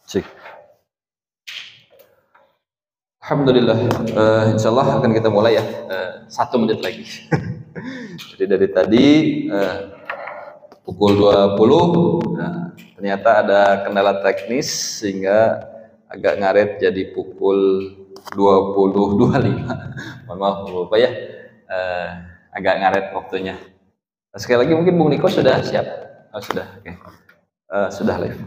Cek. Alhamdulillah, insyaallah akan kita mulai ya. 1 menit lagi. Jadi dari tadi pukul 20, ternyata ada kendala teknis sehingga agak ngaret jadi pukul 20.25. Mohon maaf Bapak ya, agak ngaret waktunya. Sekali lagi mungkin Bung Niko sudah siap? Oh, sudah, oke. Sudah live.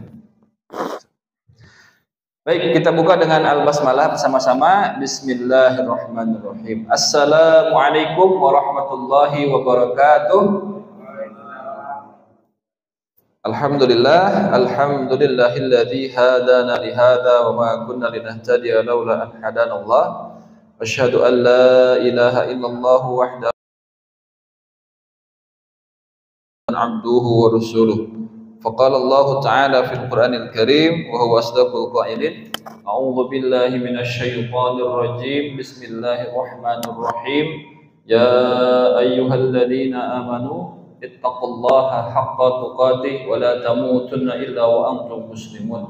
Baik, kita buka dengan Al-Basmalah bersama-sama. Bismillahirrahmanirrahim. Assalamualaikum warahmatullahi wabarakatuh. Alhamdulillah, alhamdulillahilladzi hadana li hadza wa ma kunna linahtadiya laula an hadanallah. Asyhadu an la ilaha illallah wahdahu abduhu wa rasuluh. فقال الله تعالى في القرآن الكريم وهو أصدق القائلين أعوذ بالله من الشيطان الرجيم بسم الله الرحمن الرحيم يا أيها الذين آمنوا اتقوا الله حق تقاته ولا تموتن إلا وأنتم مسلمون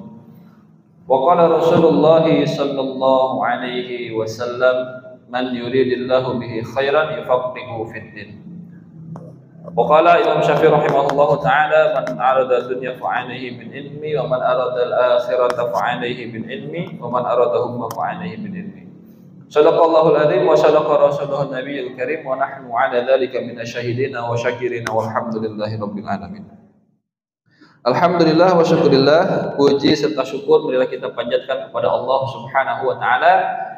وقال رسول الله صلى الله عليه وسلم من يريد الله به خيرا يفقهه في الدين. Waqala Imam Syafi'i rahimahullahu ta'ala man arada dunya fa'alaihi bin ilmi wa man arada al-akhirata fa'alaihi bin ilmi wa man aradahuma fa'alaihi bin ilmi. Shadaqallahul adzim wa shadaqa rasuluhun nabiyil karim wa nahnu ala dzalika minasyahidina wa syakirina walhamdulillahi rabbil alamin. Alhamdulillah wa syukurillah, puji serta syukur marilah kita panjatkan kepada Allah Subhanahu wa taala,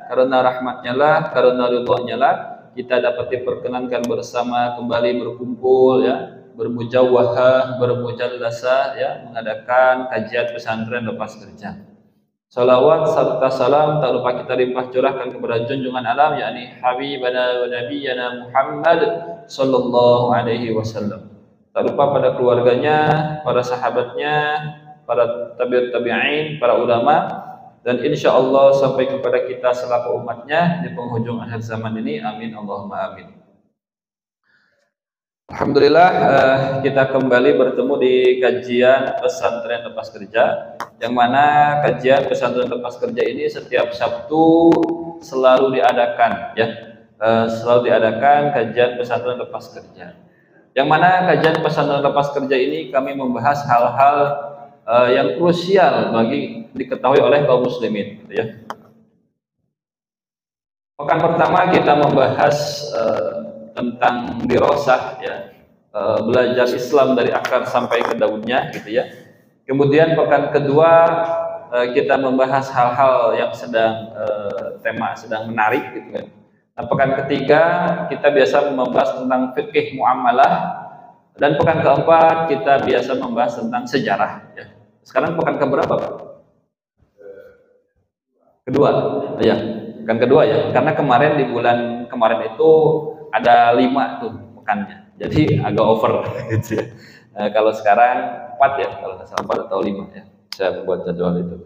karena rahmatnya lah, karena ridhonya lah kita dapat diperkenankan bersama kembali berkumpul ya, bermujawahah, bermujallasah ya, mengadakan kajian pesantren lepas kerja. Salawat serta salam tak lupa kita limpah curahkan kepada junjungan alam yakni habibana wa nabiyyana Muhammad sallallahu alaihi wasallam. Tak lupa pada keluarganya, para sahabatnya, para tabi'in, para ulama, dan insya Allah sampai kepada kita selaku umatnya di penghujung akhir zaman ini. Amin Allahumma amin. Alhamdulillah, kita kembali bertemu di kajian pesantren lepas kerja, yang mana kajian pesantren lepas kerja ini setiap Sabtu selalu diadakan ya, selalu diadakan kajian pesantren lepas kerja, yang mana kajian pesantren lepas kerja ini kami membahas hal-hal yang krusial bagi diketahui oleh kaum muslimin gitu ya. Pekan pertama kita membahas tentang dirosah ya, belajar Islam dari akar sampai ke daunnya gitu ya. Kemudian pekan kedua kita membahas hal-hal yang sedang tema sedang menarik gitu kan. Nah, pekan ketiga kita biasa membahas tentang fikih muamalah, dan pekan keempat kita biasa membahas tentang sejarah ya. Sekarang pekan keberapa Pak? Kedua ya, pekan kedua ya, karena kemarin di bulan kemarin itu ada 5 tuh pekannya, jadi agak over gitu ya. Kalau sekarang 4 ya, kalau nggak salah 4 atau 5 ya, saya membuat jadwal itu.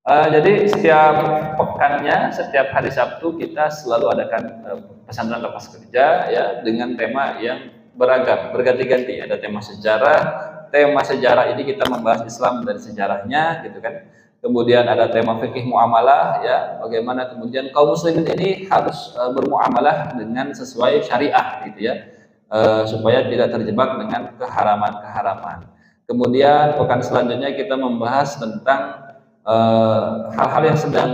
Jadi setiap pekannya, setiap hari Sabtu kita selalu adakan pesantren lepas kerja ya, dengan tema yang beragam, berganti-ganti. Ada tema sejarah ini kita membahas Islam dari sejarahnya gitu kan. Kemudian ada tema fikih muamalah ya, bagaimana kemudian kaum muslimin ini harus bermuamalah dengan sesuai syariah gitu ya, supaya tidak terjebak dengan keharaman-keharaman. Kemudian pekan selanjutnya kita membahas tentang hal-hal yang sedang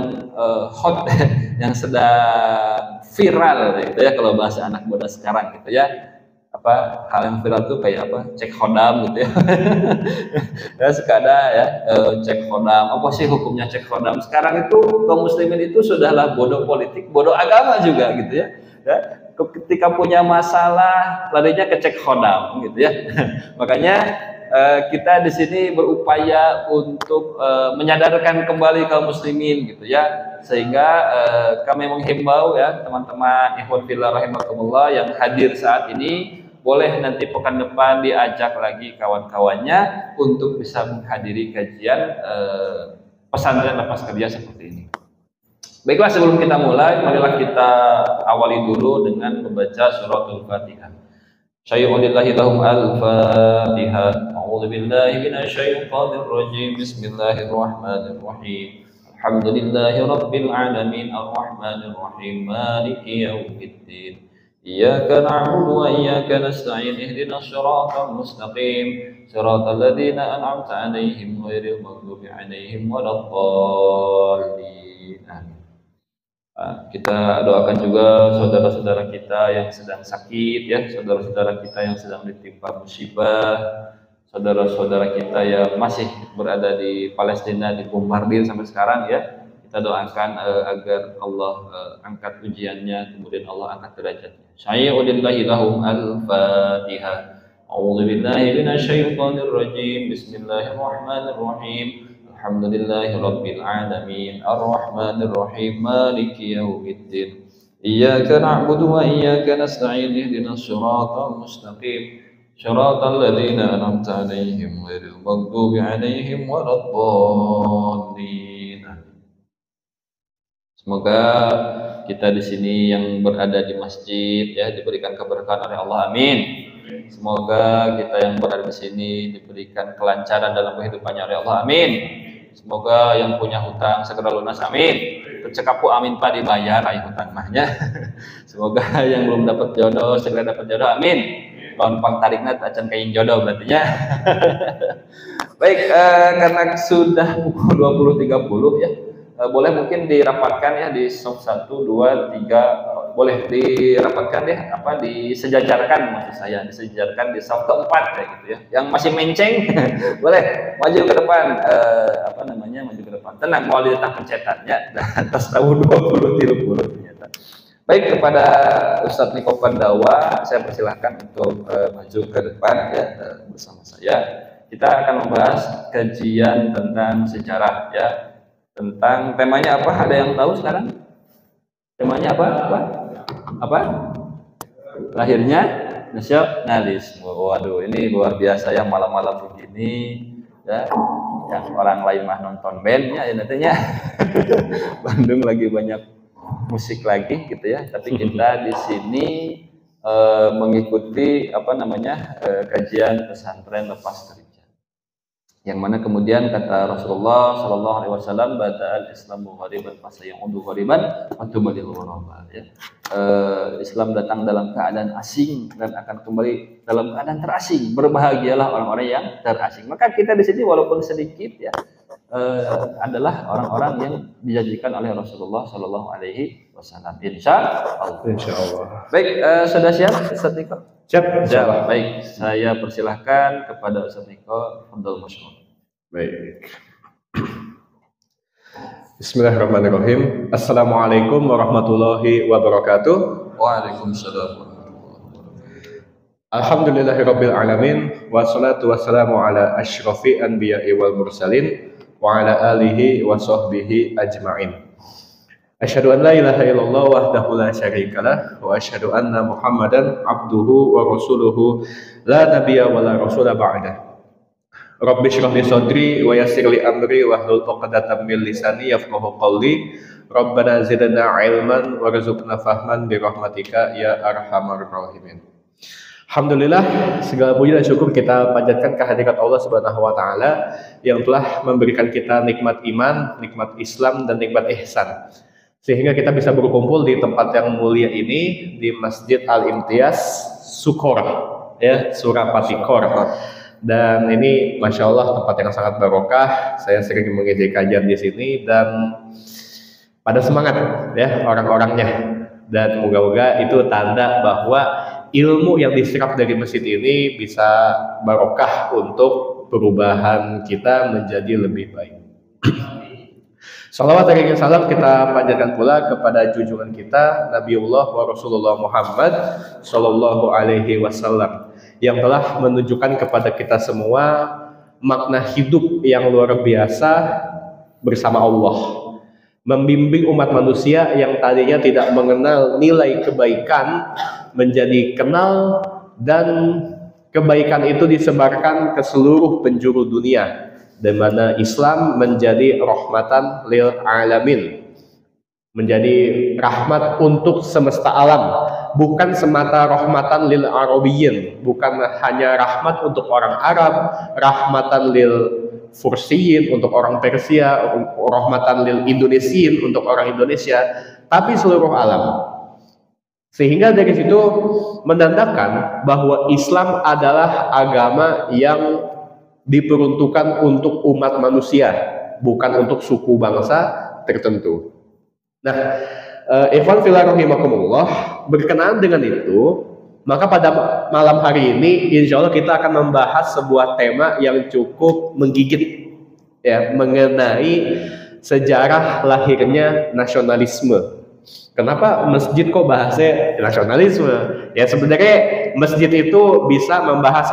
hot yang sedang viral gitu ya, kalau bahasa anak muda sekarang gitu ya. Apa hal yang viral itu kayak apa, cek khodam gitu ya. Ya suka ada ya, cek khodam, apa sih hukumnya cek khodam? Sekarang itu kaum muslimin itu sudahlah bodoh politik, bodoh agama juga gitu ya. Ya, ketika punya masalah larinya ke cek khodam gitu ya. Makanya kita di sini berupaya untuk menyadarkan kembali kaum muslimin gitu ya, sehingga kami menghimbau ya teman-teman ikhwan fillah rahimakumullah yang hadir saat ini, boleh nanti pekan depan diajak lagi kawan-kawannya untuk bisa menghadiri kajian pesantren lepas kerja seperti ini. Baiklah, sebelum kita mulai, marilah kita awali dulu dengan membaca suratul Fatihah. syai'un lillahi lahum al-Fatihah. A'udzu billahi minasyaitonir rajim. Bismillahirrahmanirrahim. Alhamdulillahi rabbil alamin arrahmanir rahim maliki yaumiddin. Iyyaka na'budu wa iyyaka nasta'in ihdinas siratal mustaqim siratal ladzina an'amta 'alaihim ghairil maghdubi 'alaihim waladdallin. Amin. Kita doakan juga saudara-saudara kita yang sedang sakit ya, saudara-saudara kita yang sedang ditimpa musibah, saudara-saudara kita yang masih berada di Palestina dibombardir sampai sekarang ya. Kita doakan agar Allah angkat ujiannya, kemudian Allah angkat derajatnya. Syai'ulillahi lahum al-Fatihah. A'udzu billahi minasyaitonir rajim. Bismillahirrahmanirrahim. Alhamdulillahi rabbil alamin arrahmanir rahim maliki yaumiddin. Iyyaka na'budu wa iyyaka nasta'in ihdinas siratal mustaqim siratal ladzina an'amta 'alaihim ghairil maghdubi 'alaihim waladdallin. Semoga kita di sini yang berada di masjid ya diberikan keberkahan oleh Allah, amin. Semoga kita yang berada di sini diberikan kelancaran dalam kehidupannya oleh Allah, amin. Semoga yang punya hutang segera lunas, amin. Tercekapu amin Pak dibayar ay hutang mahnya. Semoga yang belum dapat jodoh segera dapat jodoh, amin. Pang tarikna acan kain jodoh berartinya. Baik, karena sudah pukul 20.30 ya. Boleh mungkin dirapatkan ya di soft 1, 2, 3, boleh dirapatkan deh disejajarkan, maksud saya disejajarkan di soft keempat kayak gitu ya. Yang masih menceng boleh maju ke depan, maju ke depan. Tenang, mau diletak pencetannya atas tahun 20.30 ternyata. Baik, kepada Ustadz Niko Pandawa saya persilahkan untuk maju ke depan ya bersama saya. Kita akan membahas kajian tentang sejarah ya. Tentang temanya apa? Ada yang tahu sekarang? Temanya apa? Lahirnya nasionalisme. Waduh, ini luar biasa ya malam-malam begini ya. Yang orang lain mah nonton bandnya ya nantinya. Bandung lagi banyak musik lagi gitu ya. Tapi kita di sini mengikuti kajian pesantren lepas kerja. Yang mana kemudian kata Rasulullah Shallallahu Alaihi Wasallam, bada'al Islamu ghariban fasayaudu ghariban atubadil ghuraba. Ya. Islam datang dalam keadaan asing dan akan kembali dalam keadaan terasing. Berbahagialah orang-orang yang terasing. Maka kita di sini walaupun sedikit ya adalah orang-orang yang dijanjikan oleh Rasulullah Shallallahu Alaihi Wasallam. Insya Allah. Baik, sudah siap Ustaz Niko? Siap. Baik, saya persilahkan kepada Ustaz Niko. Fadhal masyaallah. Baik. Bismillahirrahmanirrahim. Assalamualaikum warahmatullahi wabarakatuh. Waalaikumsalam. Alhamdulillahirabbil alamin wassalatu wassalamu ala asyrafil anbiya'i wal mursalin wa ala alihi wa sahbihi ajma'in. Asyhadu an la ilaha illallah wahdahu la syarikalah wa asyhadu anna Muhammadan abduhu wa rasuluhu la nabiyya wa la rasula ba'dah. Rabbi shrah li sadri wa yassir li amri wahlul 'uqdatam min lisani yafqahu qawli. Rabbana zidna ilman warzuqna fahman bi rahmatika ya arhamar rahimin. Alhamdulillah, segala puji dan syukur kita panjatkan kehadirat Allah Subhanahu wa taala yang telah memberikan kita nikmat iman, nikmat Islam dan nikmat ihsan. Sehingga kita bisa berkumpul di tempat yang mulia ini di Masjid Al-Imtiaz Sukor ya, Surapati Kor. Dan ini Masya Allah tempat yang sangat barokah. Saya sering mengisi kajian di sini dan pada semangat ya orang-orangnya. Dan moga-moga itu tanda bahwa ilmu yang diserap dari masjid ini bisa barokah untuk perubahan kita menjadi lebih baik. Salawat dan salam kita panjatkan pula kepada junjungan kita Nabiullah wa Rasulullah Muhammad Sallallahu Alaihi Wasallam yang telah menunjukkan kepada kita semua makna hidup yang luar biasa bersama Allah, membimbing umat manusia yang tadinya tidak mengenal nilai kebaikan menjadi kenal, dan kebaikan itu disebarkan ke seluruh penjuru dunia, di mana Islam menjadi rahmatan lil alamin, menjadi rahmat untuk semesta alam, bukan semata rahmatan lil Arabiyyin, bukan hanya rahmat untuk orang Arab, rahmatan lil Fursiyin untuk orang Persia, rahmatan lil Indonesiyin untuk orang Indonesia, tapi seluruh alam. Sehingga dari situ menandakan bahwa Islam adalah agama yang diperuntukkan untuk umat manusia, bukan untuk suku bangsa tertentu. Nah, ikhwan fillah rahimakumullah, berkenaan dengan itu, maka pada malam hari ini insya Allah kita akan membahas sebuah tema yang cukup menggigit, ya, mengenai sejarah lahirnya nasionalisme. Kenapa masjid kok bahasnya nasionalisme? Ya sebenarnya masjid itu bisa membahas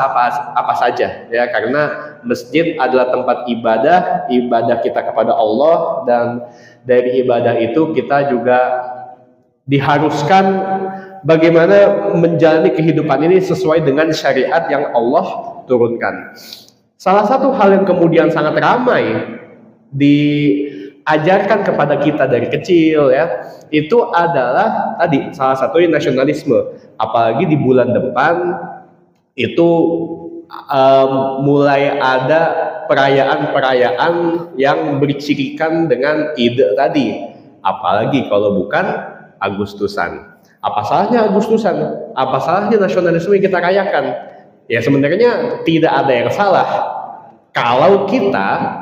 apa saja, ya, karena masjid adalah tempat ibadah kita kepada Allah, dan dari ibadah itu kita juga diharuskan bagaimana menjalani kehidupan ini sesuai dengan syariat yang Allah turunkan. Salah satu hal yang kemudian sangat ramai diajarkan kepada kita dari kecil, ya, itu adalah tadi salah satunya nasionalisme. Apalagi di bulan depan itu mulai ada perayaan-perayaan yang bercirikan dengan ide tadi. Apalagi kalau bukan Agustusan. Apa salahnya Agustusan? Apa salahnya nasionalisme yang kita rayakan? Ya sebenarnya tidak ada yang salah kalau kita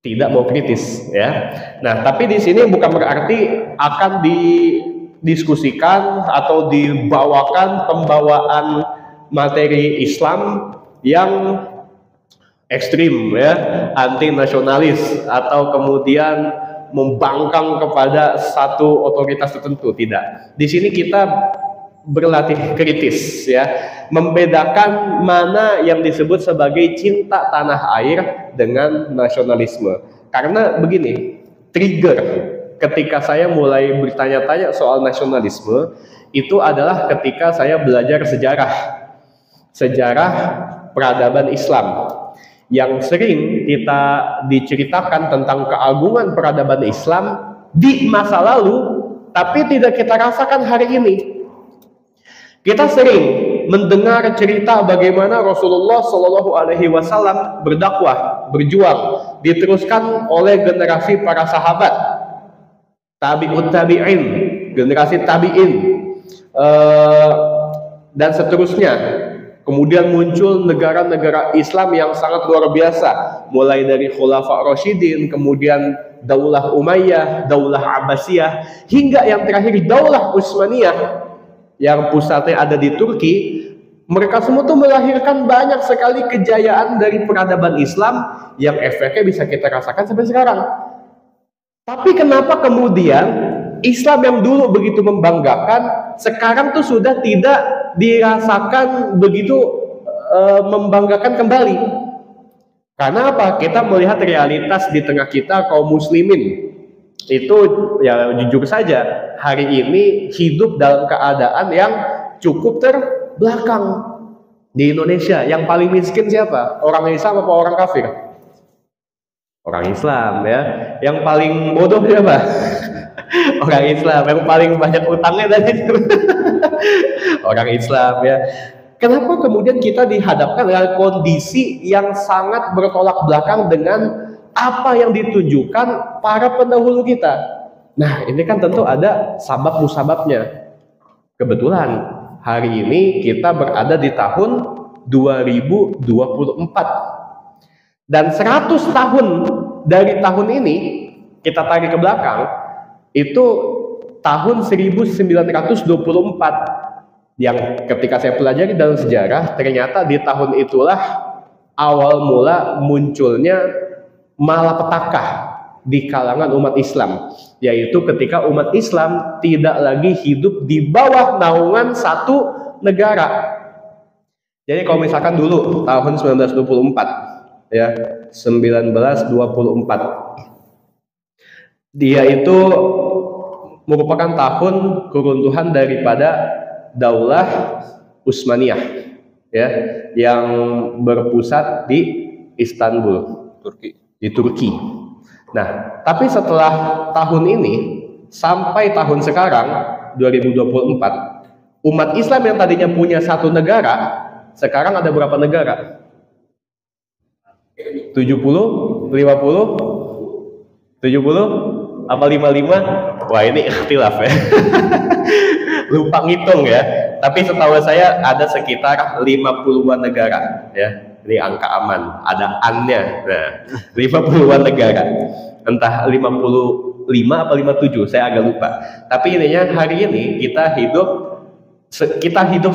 tidak mau kritis, ya. Nah, tapi di sini bukan berarti akan didiskusikan atau dibawakan pembawaan materi Islam yang ekstrim, ya, anti nasionalis atau kemudian membangkang kepada satu otoritas tertentu. Tidak. Di sini kita berlatih kritis, ya, membedakan mana yang disebut sebagai cinta tanah air dengan nasionalisme. Karena begini, trigger ketika saya mulai bertanya-tanya soal nasionalisme itu adalah ketika saya belajar sejarah peradaban Islam, yang sering kita diceritakan tentang keagungan peradaban Islam di masa lalu, tapi tidak kita rasakan hari ini. Kita sering mendengar cerita bagaimana Rasulullah Shallallahu Alaihi Wasallam berdakwah, berjuang, diteruskan oleh generasi para sahabat, tabi'ut tabi'in, generasi tabi'in, dan seterusnya. Kemudian muncul negara-negara Islam yang sangat luar biasa, mulai dari Khulafa Rasyidin, kemudian Daulah Umayyah, Daulah Abbasiyah, hingga yang terakhir Daulah Utsmaniyah yang pusatnya ada di Turki. Mereka semua tuh melahirkan banyak sekali kejayaan dari peradaban Islam yang efeknya bisa kita rasakan sampai sekarang. Tapi kenapa kemudian Islam yang dulu begitu membanggakan, sekarang tuh sudah tidak dirasakan begitu membanggakan kembali? Karena apa? Kita melihat realitas di tengah kita kaum muslimin itu, ya jujur saja, hari ini hidup dalam keadaan yang cukup terbelakang. Di Indonesia yang paling miskin siapa? Orang Islam apa orang kafir? Orang Islam, ya. Yang paling bodoh siapa? Orang Islam. Yang paling banyak utangnya tadi orang Islam, ya. Kenapa kemudian kita dihadapkan dengan kondisi yang sangat bertolak belakang dengan apa yang ditunjukkan para pendahulu kita? Nah, ini kan tentu ada sabab musababnya. Kebetulan hari ini kita berada di tahun 2024. Dan 100 tahun dari tahun ini kita tarik ke belakang, itu tahun 1924 yang ketika saya pelajari dalam sejarah, ternyata di tahun itulah awal mula munculnya malapetaka di kalangan umat Islam, yaitu ketika umat Islam tidak lagi hidup di bawah naungan satu negara. Jadi kalau misalkan dulu tahun 1924, ya, 1924, dia itu merupakan tahun keruntuhan daripada Daulah Utsmaniyah, ya, yang berpusat di Istanbul, di Turki. Nah, tapi setelah tahun ini sampai tahun sekarang 2024, Umat Islam yang tadinya punya satu negara, sekarang ada berapa negara? 70, 50, 70, apa 55? Wah, ini ikhtilaf ya. Lupa ngitung ya. Tapi setahu saya ada sekitar 50-an negara ya. Ini angka aman, ada an-nya. Nah, 50-an negara. Entah 55 apa 57, saya agak lupa. Tapi intinya hari ini kita hidup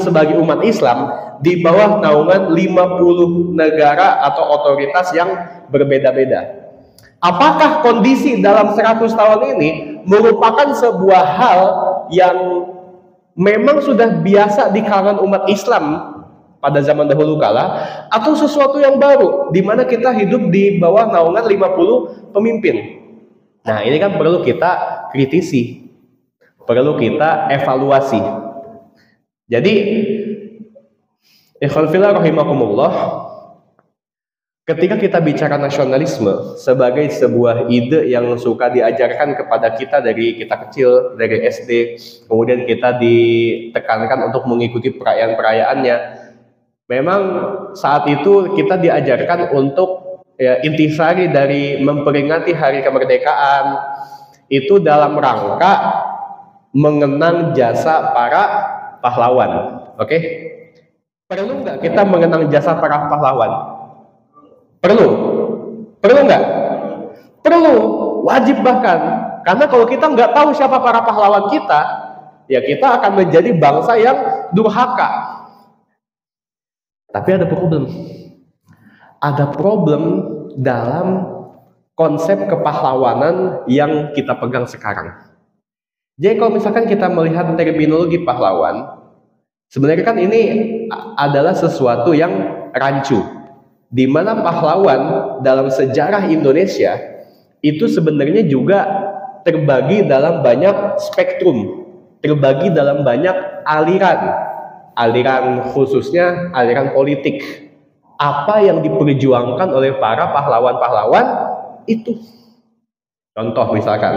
sebagai umat Islam di bawah naungan 50 negara atau otoritas yang berbeda-beda. Apakah kondisi dalam 100 tahun ini merupakan sebuah hal yang memang sudah biasa di kalangan umat Islam pada zaman dahulu kala, atau sesuatu yang baru di mana kita hidup di bawah naungan 50 pemimpin? Nah, ini kan perlu kita kritisi, perlu kita evaluasi. Jadi, ikhwan fillah rahimakumullah, ketika kita bicara nasionalisme sebagai sebuah ide yang suka diajarkan kepada kita dari kita kecil, dari SD, kemudian kita ditekankan untuk mengikuti perayaan-perayaannya. Memang saat itu kita diajarkan untuk intisari dari memperingati hari kemerdekaan itu dalam rangka mengenang jasa para pahlawan. Oke? Perlu nggak kita mengenang jasa para pahlawan? Perlu nggak? Perlu, wajib bahkan. Karena kalau kita nggak tahu siapa para pahlawan kita, ya kita akan menjadi bangsa yang durhaka. Tapi ada problem. Ada problem dalam konsep kepahlawanan yang kita pegang sekarang. Jadi kalau misalkan kita melihat terminologi pahlawan, sebenarnya kan ini adalah sesuatu yang rancu, di mana pahlawan dalam sejarah Indonesia itu sebenarnya juga terbagi dalam banyak spektrum, terbagi dalam banyak aliran khususnya aliran politik. Apa yang diperjuangkan oleh para pahlawan-pahlawan itu? Contoh misalkan,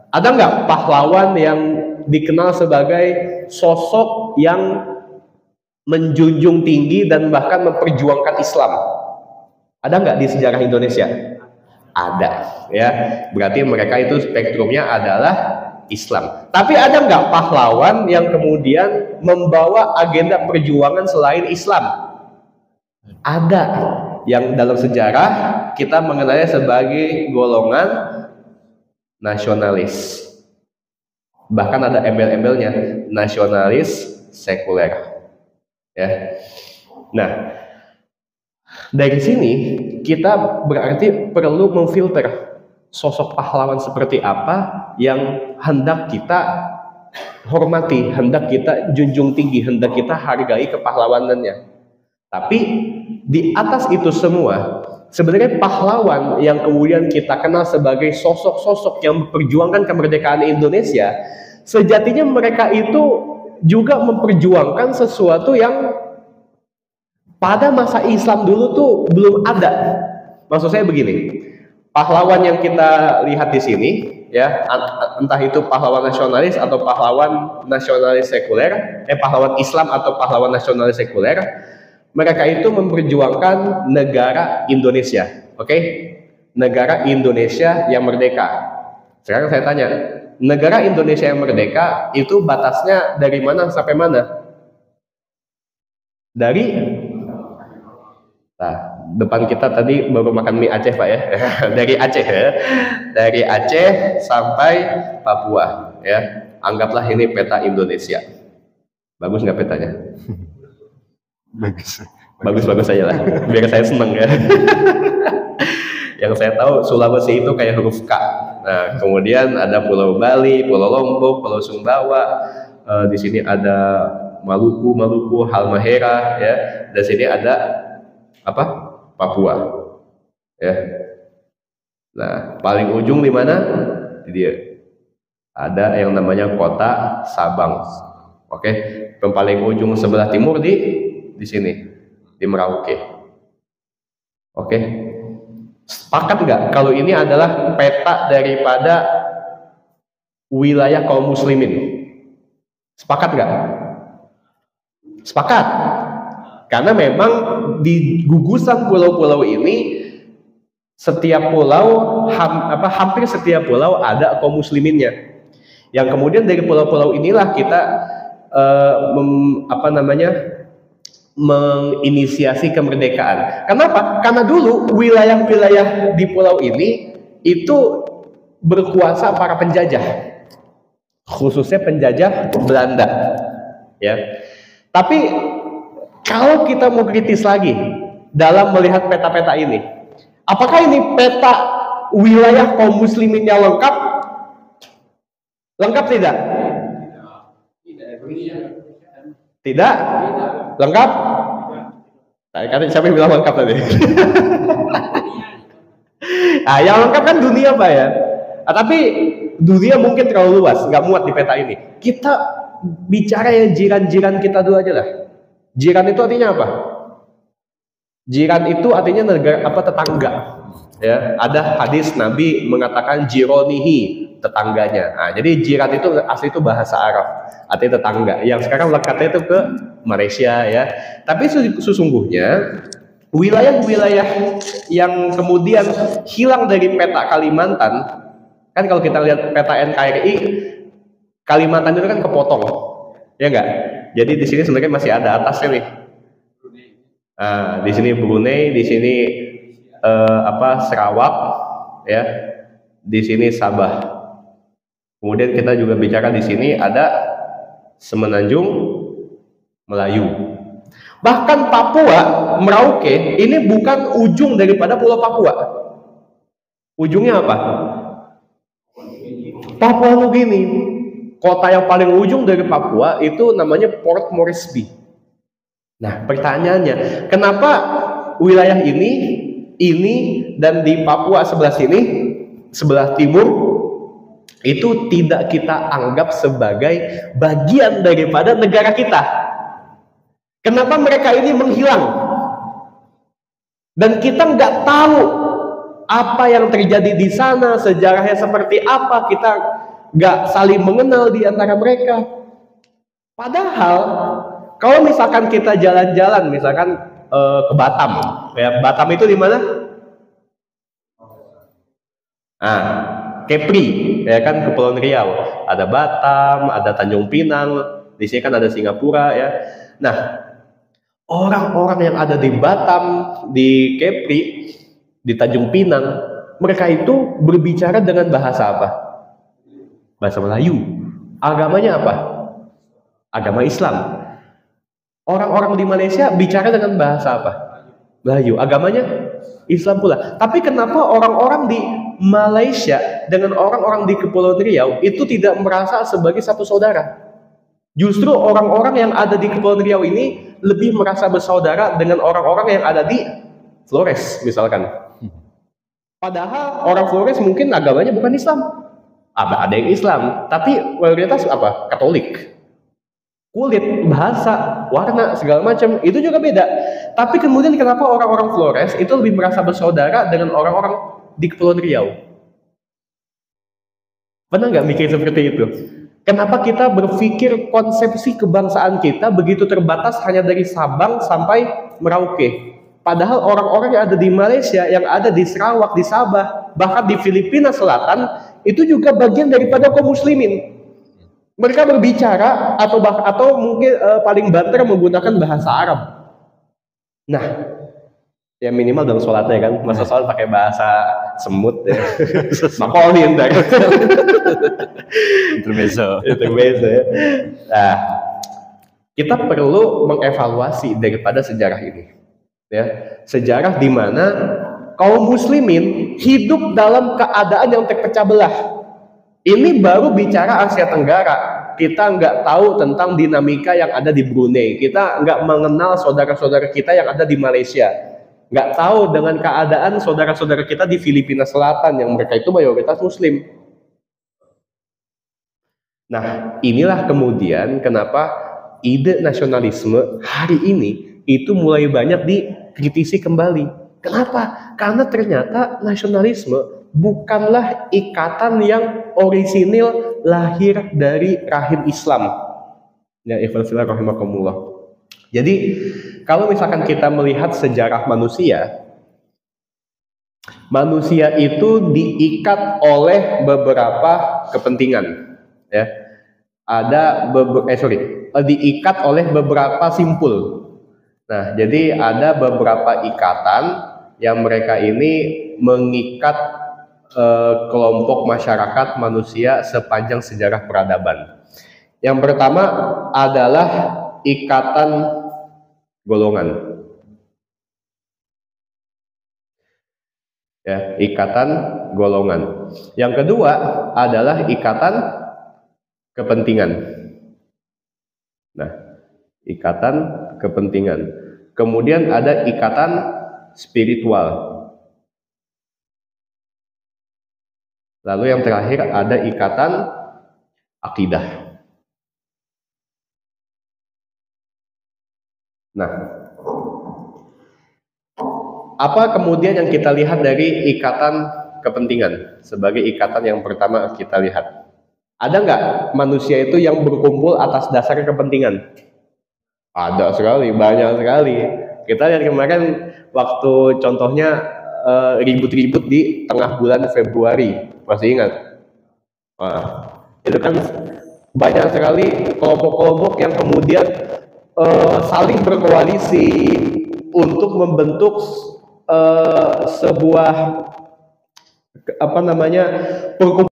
ada nggak pahlawan yang dikenal sebagai sosok yang menjunjung tinggi dan bahkan memperjuangkan Islam? Ada nggak di sejarah Indonesia? Ada, ya. Berarti mereka itu spektrumnya adalah Islam. Tapi ada nggak pahlawan yang kemudian membawa agenda perjuangan selain Islam? Ada, yang dalam sejarah kita mengenalnya sebagai golongan nasionalis. Bahkan ada embel-embelnya, nasionalis sekuler. Ya. Nah, dari sini kita berarti perlu memfilter sosok pahlawan seperti apa yang hendak kita hormati, hendak kita junjung tinggi, hendak kita hargai kepahlawanannya. Tapi di atas itu semua, sebenarnya pahlawan yang kemudian kita kenal sebagai sosok-sosok yang memperjuangkan kemerdekaan Indonesia, sejatinya mereka itu juga memperjuangkan sesuatu yang pada masa Islam dulu tuh belum ada. Maksud saya begini, pahlawan yang kita lihat di sini, ya, entah itu pahlawan nasionalis atau pahlawan nasionalis sekuler, pahlawan Islam atau pahlawan nasionalis sekuler, mereka itu memperjuangkan negara Indonesia, oke? Negara Indonesia yang merdeka. Sekarang saya tanya, negara Indonesia yang merdeka itu batasnya dari mana sampai mana? Nah, depan kita tadi baru makan mie Aceh Pak ya. Dari Aceh ya. Dari Aceh sampai Papua ya. Anggaplah ini peta Indonesia. Bagus nggak petanya? Bagus aja lah, biar saya seneng ya. Yang saya tahu Sulawesi itu kayak huruf K. Nah, kemudian ada Pulau Bali, Pulau Lombok, Pulau Sumbawa. Di sini ada Maluku, Halmahera ya. Di sini ada apa? Papua. Ya. Nah, paling ujung di mana? Dia ada yang namanya kota Sabang. Oke, yang paling ujung sebelah timur di sini, di Merauke. Oke, sepakat nggak kalau ini adalah peta daripada wilayah kaum muslimin? Sepakat nggak? Sepakat. Karena memang di gugusan pulau-pulau ini setiap pulau hampir setiap pulau ada kaum musliminnya. Yang kemudian dari pulau-pulau inilah kita menginisiasi kemerdekaan. Kenapa? Karena dulu wilayah-wilayah di pulau ini itu berkuasa para penjajah, khususnya penjajah Belanda, ya. Tapi kalau kita mau kritis lagi dalam melihat peta-peta ini, apakah ini peta wilayah kaum musliminnya lengkap? Lengkap tidak? Tidak? Lengkap? Nah, siapa yang bilang lengkap tadi? Nah, yang lengkap kan dunia, Pak ya. Nah, tapi dunia mungkin terlalu luas, nggak muat di peta ini. Kita bicara yang jiran-jiran kita dulu aja lah. Jiran itu artinya apa? Jiran itu artinya negara tetangga. Ya, ada hadis Nabi mengatakan jironihi, tetangganya. Nah, jadi jiran itu asli itu bahasa Arab, artinya tetangga. Yang sekarang lekatnya itu ke Malaysia ya. Tapi sesungguhnya wilayah-wilayah yang kemudian hilang dari peta Kalimantan, kan kalau kita lihat peta NKRI, Kalimantan itu kan kepotong, ya enggak? Jadi di sini sebenarnya masih ada atasnya nih. Di sini Brunei, di sini Sarawak, ya, di sini Sabah. Kemudian kita juga bicara di sini ada Semenanjung Melayu. Bahkan Papua, Merauke, ini bukan ujung daripada Pulau Papua. Ujungnya apa? Papua Nugini. Kota yang paling ujung dari Papua itu namanya Port Moresby. Nah, pertanyaannya, kenapa wilayah ini dan di Papua sebelah sini, sebelah timur, itu tidak kita anggap sebagai bagian daripada negara kita? Kenapa mereka ini menghilang? Dan kita nggak tahu apa yang terjadi di sana, sejarahnya seperti apa, kita nggak saling mengenal di antara mereka. Padahal kalau misalkan kita jalan-jalan, misalkan ke Batam, ya, Batam itu di mana? Kepri, ya kan, Kepulauan Riau. Ada Batam, ada Tanjung Pinang, di sini kan ada Singapura, ya. Nah, orang-orang yang ada di Batam, di Kepri, di Tanjung Pinang, mereka itu berbicara dengan bahasa apa? Bahasa Melayu. Agamanya apa? Agama Islam. Orang-orang di Malaysia bicara dengan bahasa apa? Melayu. Agamanya Islam pula. Tapi kenapa orang-orang di Malaysia dengan orang-orang di Kepulauan Riau itu tidak merasa sebagai satu saudara? Justru orang-orang yang ada di Kepulauan Riau ini lebih merasa bersaudara dengan orang-orang yang ada di Flores misalkan. Padahal orang Flores mungkin agamanya bukan Islam. Ada yang Islam, tapi mayoritas apa? Katolik. Kulit, bahasa, warna, segala macam itu juga beda. Tapi kemudian kenapa orang-orang Flores itu lebih merasa bersaudara dengan orang-orang di Kepulauan Riau? Pernah nggak mikir seperti itu? Kenapa kita berpikir konsepsi kebangsaan kita begitu terbatas hanya dari Sabang sampai Merauke? Padahal orang-orang yang ada di Malaysia, yang ada di Sarawak, di Sabah, bahkan di Filipina Selatan, itu juga bagian daripada kaum muslimin. Mereka berbicara atau mungkin paling banter menggunakan bahasa Arab. Nah, ya minimal dalam sholatnya kan, masa sholat pakai bahasa semut ya. Makolin dah. Intermezzo ya. Nah, kita perlu mengevaluasi daripada sejarah ini. Ya, sejarah di mana kaum muslimin hidup dalam keadaan yang terpecah belah. Ini baru bicara Asia Tenggara. Kita nggak tahu tentang dinamika yang ada di Brunei. Kita nggak mengenal saudara-saudara kita yang ada di Malaysia. Nggak tahu dengan keadaan saudara-saudara kita di Filipina Selatan yang mereka itu mayoritas Muslim. Nah, inilah kemudian kenapa ide nasionalisme hari ini itu mulai banyak dikritisi kembali. Kenapa? Karena ternyata nasionalisme bukanlah ikatan yang orisinil lahir dari rahim Islam. Ya, ikhlasillah rahimakumullah. Jadi kalau misalkan kita melihat sejarah manusia itu diikat oleh beberapa kepentingan, ya. Diikat oleh beberapa simpul. Nah, jadi ada beberapa ikatan yang mereka ini mengikat kelompok masyarakat manusia sepanjang sejarah peradaban. Yang pertama adalah ikatan golongan. Ya, ikatan golongan. Yang kedua adalah ikatan kepentingan. Nah, ikatan kepentingan. Kemudian ada ikatan spiritual. Lalu yang terakhir ada ikatan akidah. Nah, apa kemudian yang kita lihat dari ikatan kepentingan sebagai ikatan yang pertama kita lihat? Ada nggak manusia itu yang berkumpul atas dasar kepentingan? Ada sekali, banyak sekali. Kita lihat kemarin waktu contohnya ribut-ribut di tengah bulan Februari, masih ingat? Itu kan banyak sekali kelompok-kelompok yang kemudian saling berkoalisi untuk membentuk sebuah perkumpulan.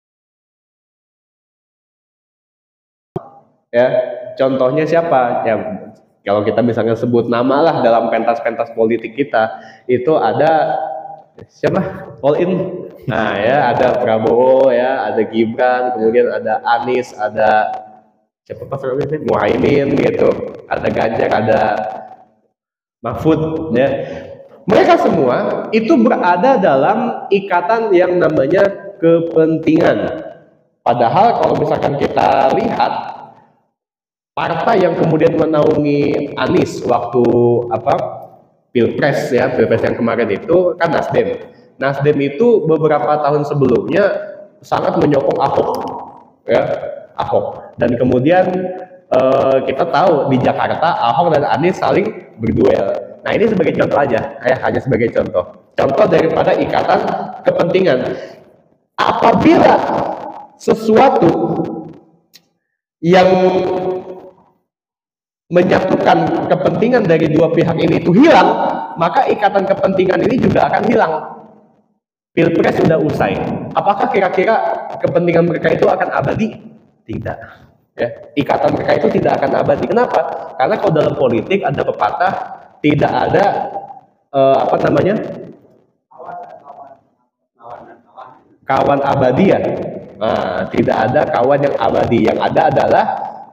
Ya, contohnya siapa? Ya, kalau kita misalnya sebut nama lah dalam pentas-pentas politik kita, itu ada siapa? All in. Nah, ya, ada Prabowo, ya, ada Gibran, kemudian ada Anies, ada siapa namanya? Muhaimin gitu. Ada Ganjar, ada Mahfud, ya. Mereka semua itu berada dalam ikatan yang namanya kepentingan. Padahal kalau misalkan kita lihat partai yang kemudian menaungi Anies waktu Pilpres yang kemarin itu kan Nasdem. Nasdem itu beberapa tahun sebelumnya sangat menyokong Ahok, ya, Ahok. Dan kemudian kita tahu di Jakarta Ahok dan Anies saling berduel. Nah, ini sebagai contoh aja, hanya sebagai contoh daripada ikatan kepentingan. Apabila sesuatu yang menyatukan kepentingan dari dua pihak ini itu hilang, maka ikatan kepentingan ini juga akan hilang. Pilpres sudah usai. Apakah kira-kira kepentingan mereka itu akan abadi? Tidak. Ya, ikatan mereka itu tidak akan abadi. Kenapa? Karena kalau dalam politik ada pepatah, tidak ada kawan abadi ya. Nah, tidak ada kawan yang abadi. Yang ada adalah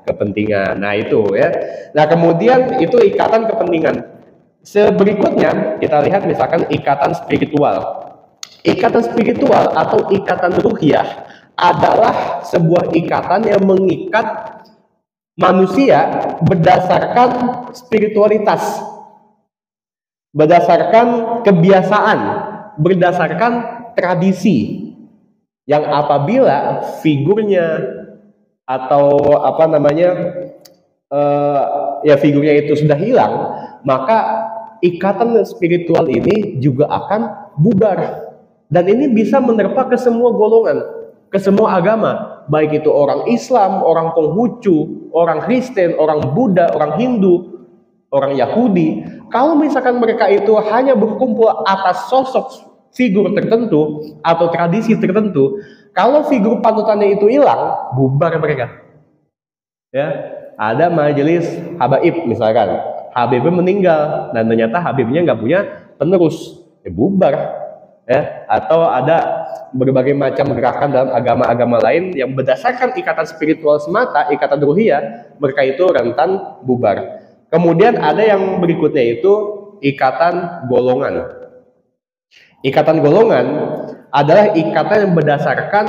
kepentingan. Nah, itu ya. Nah, kemudian itu ikatan kepentingan. Berikutnya kita lihat misalkan ikatan spiritual. Ikatan spiritual atau ikatan ruhiyah adalah sebuah ikatan yang mengikat manusia berdasarkan spiritualitas, berdasarkan kebiasaan, berdasarkan tradisi, yang apabila figurnya atau figurnya itu sudah hilang, maka ikatan spiritual ini juga akan bubar. Dan ini bisa menerpa ke semua golongan, ke semua agama, baik itu orang Islam, orang Konghucu, orang Kristen, orang Buddha, orang Hindu, orang Yahudi. Kalau misalkan mereka itu hanya berkumpul atas sosok figur tertentu atau tradisi tertentu, kalau figur panutannya itu hilang, bubar mereka. Ya, ada majelis habaib misalkan, Habibnya meninggal dan ternyata Habibnya nggak punya penerus, bubar. Ya, atau ada berbagai macam gerakan dalam agama-agama lain yang berdasarkan ikatan spiritual semata, ikatan ruhiyah, mereka itu rentan bubar. Kemudian ada yang berikutnya itu ikatan golongan. Ikatan golongan adalah ikatan yang berdasarkan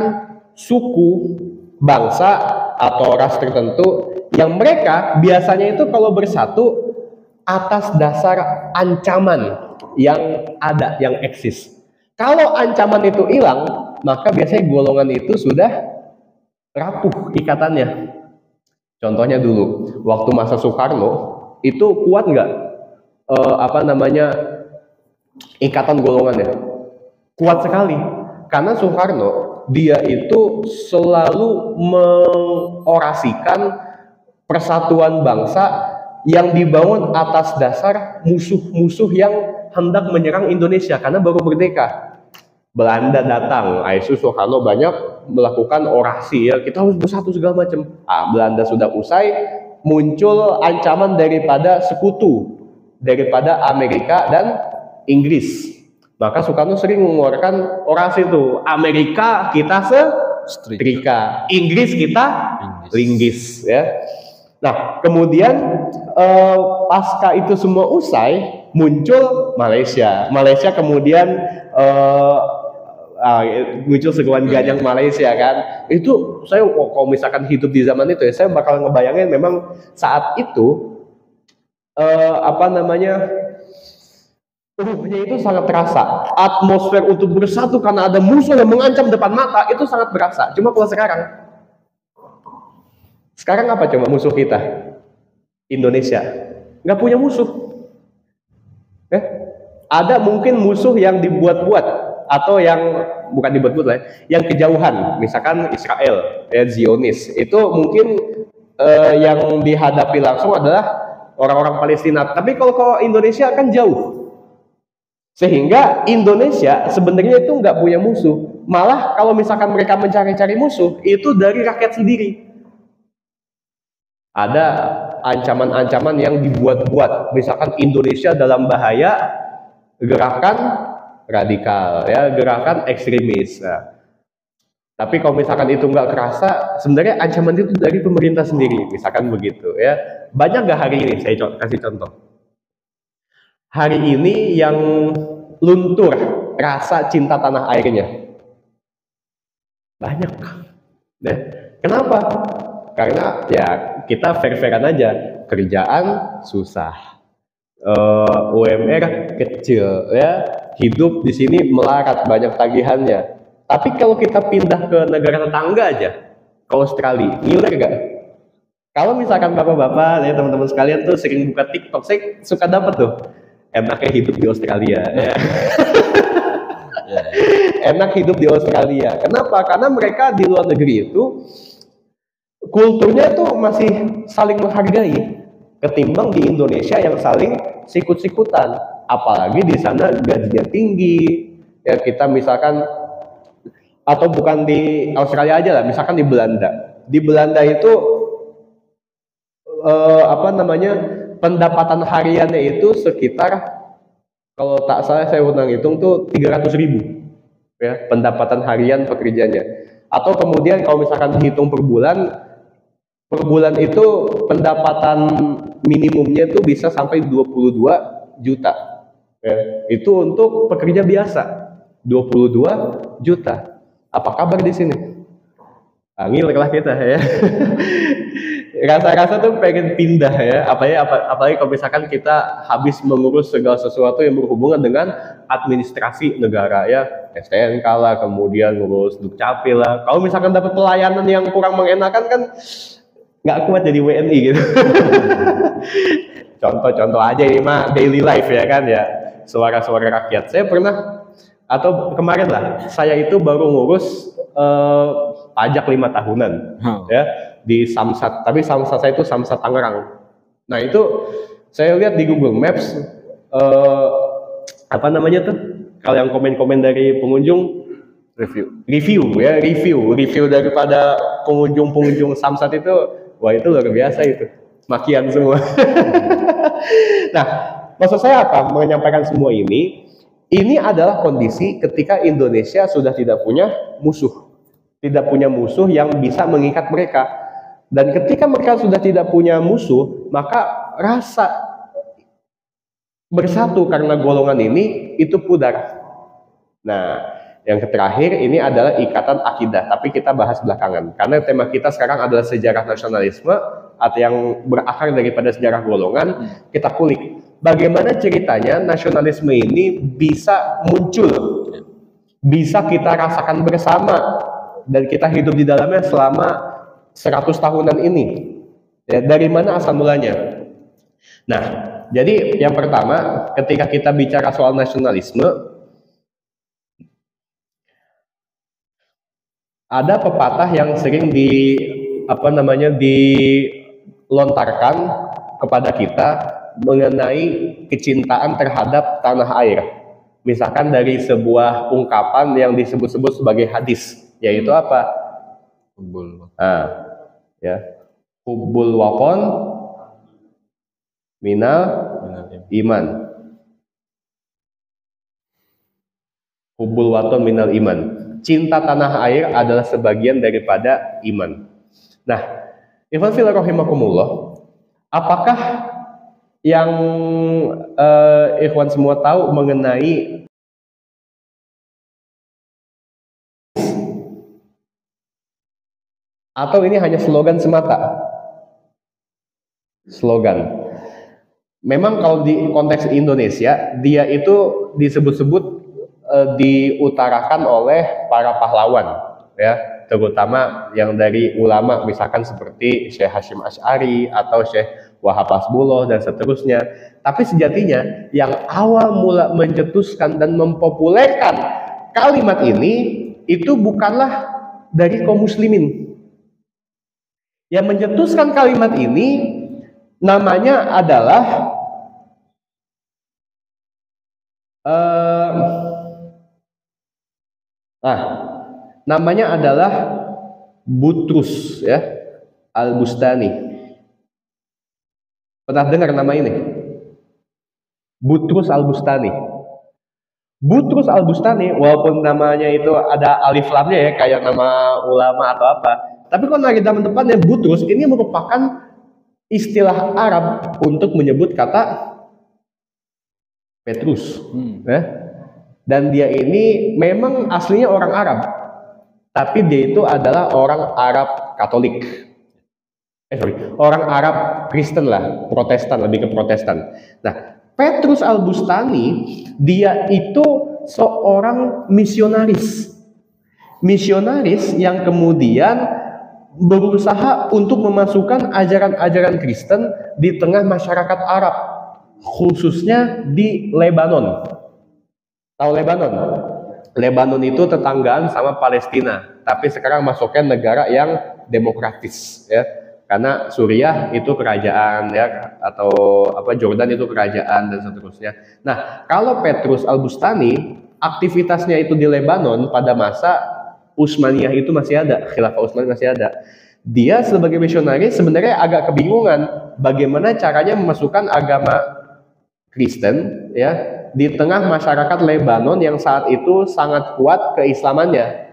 suku, bangsa, atau ras tertentu yang mereka biasanya itu kalau bersatu atas dasar ancaman yang ada, yang eksis. Kalau ancaman itu hilang, maka biasanya golongan itu sudah rapuh ikatannya. Contohnya dulu, waktu masa Soekarno, itu kuat nggak ikatan golongannya? Kuat sekali, karena Soekarno dia itu selalu mengorasikan persatuan bangsa yang dibangun atas dasar musuh-musuh yang hendak menyerang Indonesia karena baru merdeka. Belanda datang, Soekarno banyak melakukan orasi, ya kita harus bersatu segala macam. Belanda sudah usai, muncul ancaman daripada sekutu, daripada Amerika dan Inggris. Maka Soekarno sering mengeluarkan orasi itu, Amerika kita setrika, Inggris kita linggis, ya. Nah, kemudian pasca itu semua usai, muncul Malaysia. Malaysia kemudian muncul Seguan Gajang Malaysia kan. Itu saya kalau misalkan hidup di zaman itu ya, saya bakal ngebayangin memang saat itu ruhnya itu sangat terasa. Atmosfer untuk bersatu karena ada musuh yang mengancam depan mata itu sangat berasa. Cuma kalau sekarang apa coba musuh kita? Indonesia. Nggak punya musuh. Ada mungkin musuh yang dibuat-buat atau yang bukan dibuat-buat lah, yang kejauhan, misalkan Israel, ya, Zionis. Itu mungkin yang dihadapi langsung adalah orang-orang Palestina. Tapi kalau Indonesia kan jauh. Sehingga Indonesia sebenarnya itu nggak punya musuh. Malah kalau misalkan mereka mencari-cari musuh, itu dari rakyat sendiri. Ada ancaman-ancaman yang dibuat-buat. Misalkan Indonesia dalam bahaya, gerakan radikal, ya, gerakan ekstremis. Nah, tapi kalau misalkan itu nggak kerasa, sebenarnya ancaman itu dari pemerintah sendiri. Misalkan begitu, ya. Banyak nggak hari ini? Saya kasih contoh. Hari ini yang luntur rasa cinta tanah airnya banyak. Nah, kenapa? Karena ya kita fair-fairan aja, kerjaan susah, UMR kecil, ya, hidup di sini melarat, banyak tagihannya. Tapi kalau kita pindah ke negara tetangga aja, ke Australia, miliar gak? Kalau misalkan bapak-bapak, ya teman-teman sekalian tuh sering buka TikTok, saya suka dapat tuh enaknya hidup di Australia, ya. Enak hidup di Australia. Kenapa? Karena mereka di luar negeri itu kulturnya tuh masih saling menghargai ketimbang di Indonesia yang saling sikut-sikutan. Apalagi di sana gajinya tinggi. Ya, kita misalkan, atau bukan di Australia aja lah, misalkan di Belanda. Di Belanda itu pendapatan hariannya itu sekitar, kalau tak salah saya ulang hitung tuh 300.000, ya, pendapatan harian pekerjanya. Atau kemudian kalau misalkan dihitung per bulan itu pendapatan minimumnya itu bisa sampai 22 juta, ya. Itu untuk pekerja biasa, 22 juta. Apa kabar di sini? Ngiler lah kita, ya. Rasa-rasa tuh pengen pindah, ya, apalagi kalau misalkan kita habis mengurus segala sesuatu yang berhubungan dengan administrasi negara, ya, STNK lah, kemudian ngurus Dukcapil lah. Kalau misalkan dapat pelayanan yang kurang mengenakan kan nggak kuat jadi WNI gitu. Contoh aja ini mah daily life, ya kan, ya, suara-suara rakyat. Saya pernah, atau kemarin lah, saya itu baru ngurus pajak 5 tahunan, ya, di Samsat. Tapi Samsat saya itu Samsat Tangerang. Nah, itu saya lihat di Google Maps, kalau yang komen-komen dari pengunjung, review daripada pengunjung Samsat itu, wah, itu luar biasa itu, makian semua. Nah, maksud saya apa menyampaikan semua ini? Ini adalah kondisi ketika Indonesia sudah tidak punya musuh yang bisa mengikat mereka. Dan ketika mereka sudah tidak punya musuh, maka rasa bersatu karena golongan ini itu pudar. Nah, yang terakhir ini adalah ikatan akidah, tapi kita bahas belakangan. Karena tema kita sekarang adalah sejarah nasionalisme, atau yang berakar daripada sejarah golongan. Kita kulik bagaimana ceritanya nasionalisme ini bisa muncul, bisa kita rasakan bersama, dan kita hidup di dalamnya selama 100 tahunan ini. Ya, dari mana asal mulanya? Nah, jadi yang pertama, ketika kita bicara soal nasionalisme, ada pepatah yang sering dilontarkan kepada kita mengenai kecintaan terhadap tanah air. Misalkan dari sebuah ungkapan yang disebut-sebut sebagai hadis, yaitu apa? Hubbul Ya, hubbul waqon minal iman. Hubbul waton minal iman. Cinta tanah air adalah sebagian daripada iman. Nah, ikhwan fillah rahimakumullah, apakah yang ikhwan semua tahu mengenai atau ini hanya slogan semata? Slogan. Memang kalau di konteks Indonesia, dia itu disebut-sebut diutarakan oleh para pahlawan, ya, terutama yang dari ulama, misalkan seperti Syekh Hashim Asy'ari atau Syekh Wahab Hasbullah dan seterusnya. Tapi sejatinya yang awal mula mencetuskan dan mempopulerkan kalimat ini itu bukanlah dari kaum muslimin. Yang mencetuskan kalimat ini namanya adalah namanya adalah Butrus, ya, Al-Bustani. Pernah dengar nama ini? Butrus Al-Bustani. Butrus Al-Bustani, walaupun namanya itu ada alif lamnya ya, kayak nama ulama atau apa, tapi kalau dari nama depannya Butrus, ini merupakan istilah Arab untuk menyebut kata Petrus, ya. Dan dia ini memang aslinya orang Arab, tapi dia itu adalah orang Arab Katolik. Orang Arab Kristen lah, Protestan, lebih ke Protestan. Nah, Petrus Al-Bustani, dia itu seorang misionaris. Misionaris yang kemudian berusaha untuk memasukkan ajaran-ajaran Kristen di tengah masyarakat Arab, khususnya di Lebanon. Tahu Lebanon? Lebanon itu tetanggaan sama Palestina, tapi sekarang masuknya negara yang demokratis, ya. Karena Suriah itu kerajaan, ya, atau Jordan itu kerajaan dan seterusnya. Nah, kalau Petrus Al-Bustani aktivitasnya itu di Lebanon pada masa Utsmaniyah itu masih ada, Khilafah Utsmaniyah masih ada. Dia sebagai misionaris sebenarnya agak kebingungan bagaimana caranya memasukkan agama Kristen, ya, di tengah masyarakat Lebanon yang saat itu sangat kuat keislamannya.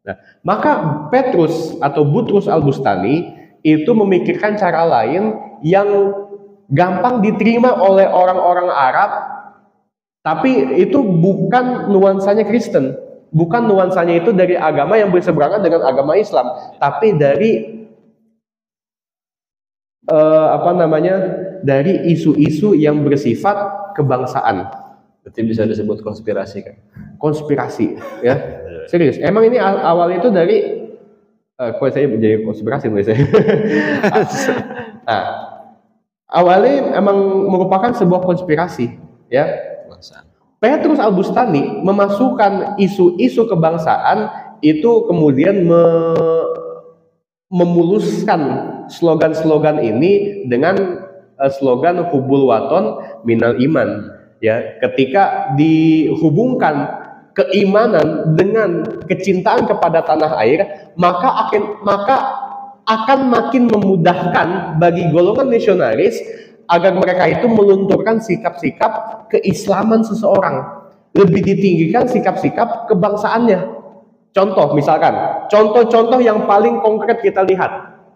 Nah, maka Petrus atau Butrus Al-Bustani itu memikirkan cara lain yang gampang diterima oleh orang-orang Arab, tapi itu bukan nuansanya Kristen, bukan nuansanya itu dari agama yang berseberangan dengan agama Islam, tapi dari dari isu-isu yang bersifat kebangsaan. Berarti bisa disebut konspirasi kan? Konspirasi, ya. Serius. Emang ini awal itu dari kok saya jadi konspirasi menurut saya. Nah, awalnya emang merupakan sebuah konspirasi, ya. Petrus Al-Bustani memasukkan isu-isu kebangsaan itu kemudian memuluskan slogan-slogan ini dengan slogan hubul waton minal iman. Ya, ketika dihubungkan keimanan dengan kecintaan kepada tanah air, maka akan makin memudahkan bagi golongan misionaris agar mereka itu melunturkan sikap-sikap keislaman seseorang, lebih ditinggikan sikap-sikap kebangsaannya. Contoh, misalkan, contoh-contoh yang paling konkret kita lihat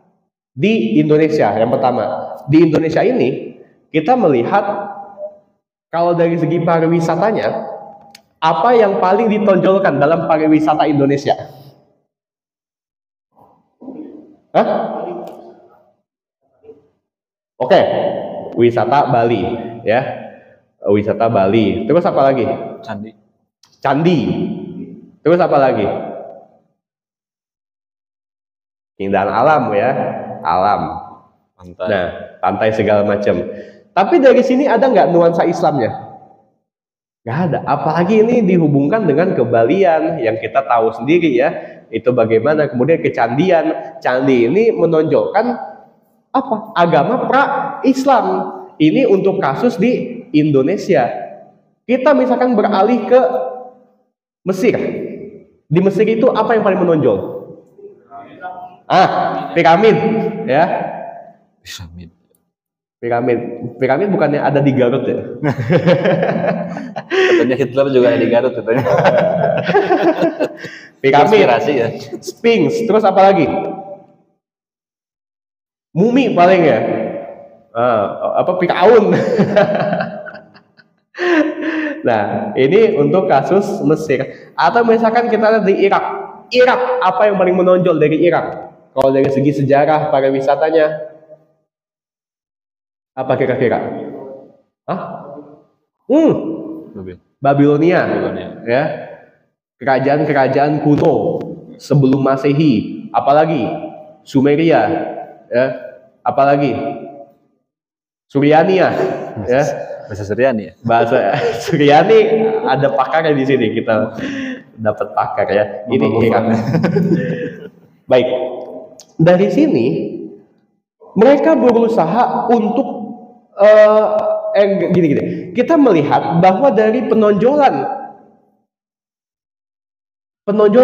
di Indonesia. Yang pertama, di Indonesia ini kita melihat kalau dari segi pariwisatanya, apa yang paling ditonjolkan dalam pariwisata Indonesia? Hah? Oke, wisata Bali, ya. Wisata Bali. Terus apa lagi? Candi. Candi. Terus apa lagi? Keindahan alam, ya. Alam. Pantai. Nah, pantai segala macam. Tapi dari sini ada nggak nuansa Islamnya? Nggak ada. Apalagi ini dihubungkan dengan kebalian yang kita tahu sendiri ya. Itu bagaimana kemudian kecandian. Candi ini menonjolkan apa? Agama pra-Islam. Ini untuk kasus di Indonesia. Kita misalkan beralih ke Mesir. Di Mesir itu apa yang paling menonjol? Piramid, ya. Piramid bukannya ada di Garut ya? Katanya Hitler juga ada di Garut katanya. Piramid, ya. Sphinx, terus apa lagi? Mumi paling ya. Firaun. Nah, ini untuk kasus Mesir. Atau misalkan kita lihat di Irak. Irak, apa yang paling menonjol dari Irak? Kalau dari segi sejarah pariwisatanya, apa kira-kira? Babilonia. Ya. Kerajaan-kerajaan kuno sebelum Masehi. Apalagi Sumeria, ya. Apalagi Suryania, ya. Bahasa Suryani ya. Bahasa Suryani ada pakarnya di sini, kita dapat pakar ya. Ini Irak. Baik. Dari sini mereka berusaha untuk gini. Kita melihat bahwa dari penonjolan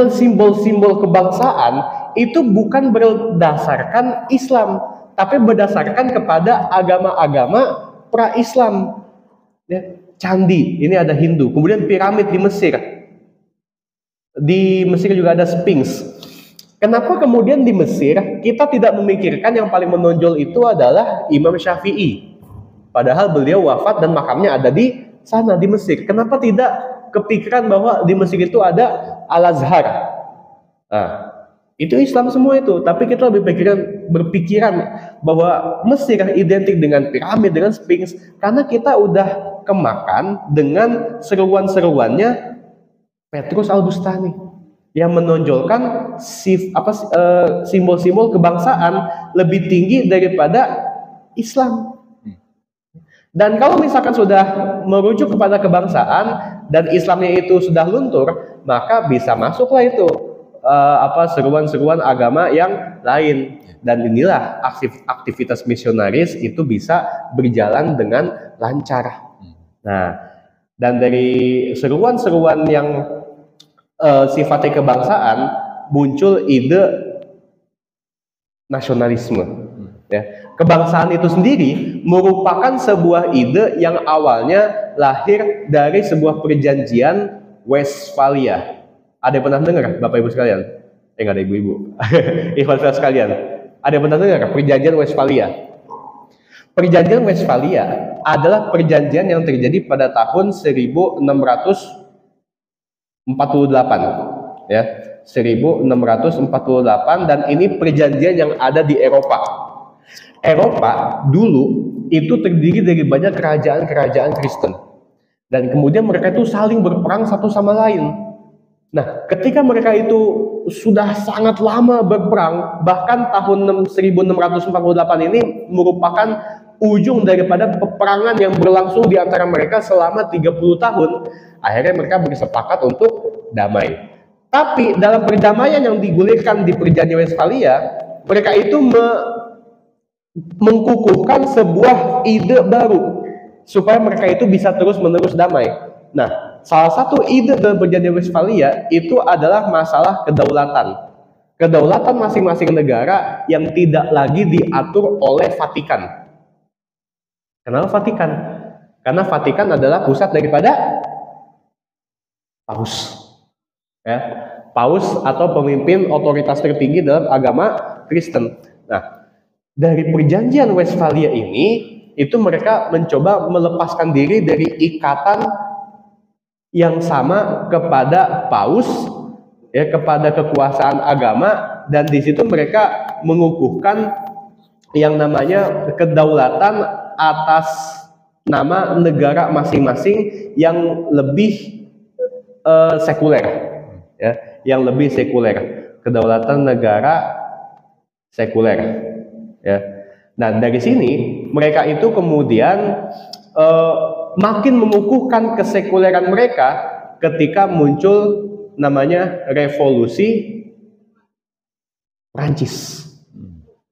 simbol-simbol kebangsaan itu bukan berdasarkan Islam, tapi berdasarkan kepada agama-agama pra-Islam. Ya, candi, ini ada Hindu. Kemudian piramid di Mesir. Di Mesir juga ada Sphinx. Kenapa kemudian di Mesir kita tidak memikirkan yang paling menonjol itu adalah Imam Syafi'i? Padahal beliau wafat dan makamnya ada di sana, di Mesir. Kenapa tidak kepikiran bahwa di Mesir itu ada Al-Azhar? Nah, itu Islam semua itu. Tapi kita lebih berpikiran bahwa Mesir identik dengan piramid, dengan Sphinx, karena kita udah kemakan dengan seruan-seruannya Petrus Al-Bustami yang menonjolkan simbol-simbol kebangsaan lebih tinggi daripada Islam. Dan kalau misalkan sudah merujuk kepada kebangsaan dan Islamnya itu sudah luntur, maka bisa masuklah itu seruan-seruan agama yang lain. Dan inilah aktivitas misionaris itu bisa berjalan dengan lancar. Nah, dan dari seruan-seruan yang sifatnya kebangsaan muncul ide nasionalisme. Ya. Kebangsaan itu sendiri merupakan sebuah ide yang awalnya lahir dari sebuah perjanjian Westphalia. Ada yang pernah dengar, Bapak Ibu sekalian? Nggak ada ibu-ibu. Ikhwan sekalian, ada yang pernah dengar perjanjian Westphalia? Perjanjian Westphalia adalah perjanjian yang terjadi pada tahun 1648, ya, 1648, dan ini perjanjian yang ada di Eropa. Eropa dulu itu terdiri dari banyak kerajaan-kerajaan Kristen, dan kemudian mereka itu saling berperang satu sama lain. Nah, ketika mereka itu sudah sangat lama berperang, bahkan tahun 1648 ini merupakan ujung daripada peperangan yang berlangsung di antara mereka selama 30 tahun. Akhirnya mereka bersepakat untuk damai. Tapi dalam perdamaian yang digulirkan di perjanjian Westphalia, mereka itu mengkukuhkan sebuah ide baru supaya mereka itu bisa terus-menerus damai. Nah, salah satu ide dalam perjanjian Westphalia itu adalah masalah kedaulatan. Kedaulatan masing-masing negara yang tidak lagi diatur oleh Vatikan. Kenapa Vatikan? Karena Vatikan adalah pusat daripada Paus. Ya, Paus atau pemimpin otoritas tertinggi dalam agama Kristen. Nah, dari perjanjian Westphalia ini, itu mereka mencoba melepaskan diri dari ikatan yang sama kepada Paus, ya, kepada kekuasaan agama, dan di situ mereka mengukuhkan yang namanya kedaulatan atas nama negara masing-masing yang lebih sekuler, ya, yang lebih sekuler, kedaulatan negara sekuler. Ya. Dan dari sini mereka itu kemudian makin mengukuhkan kesekuleran mereka ketika muncul namanya revolusi Prancis.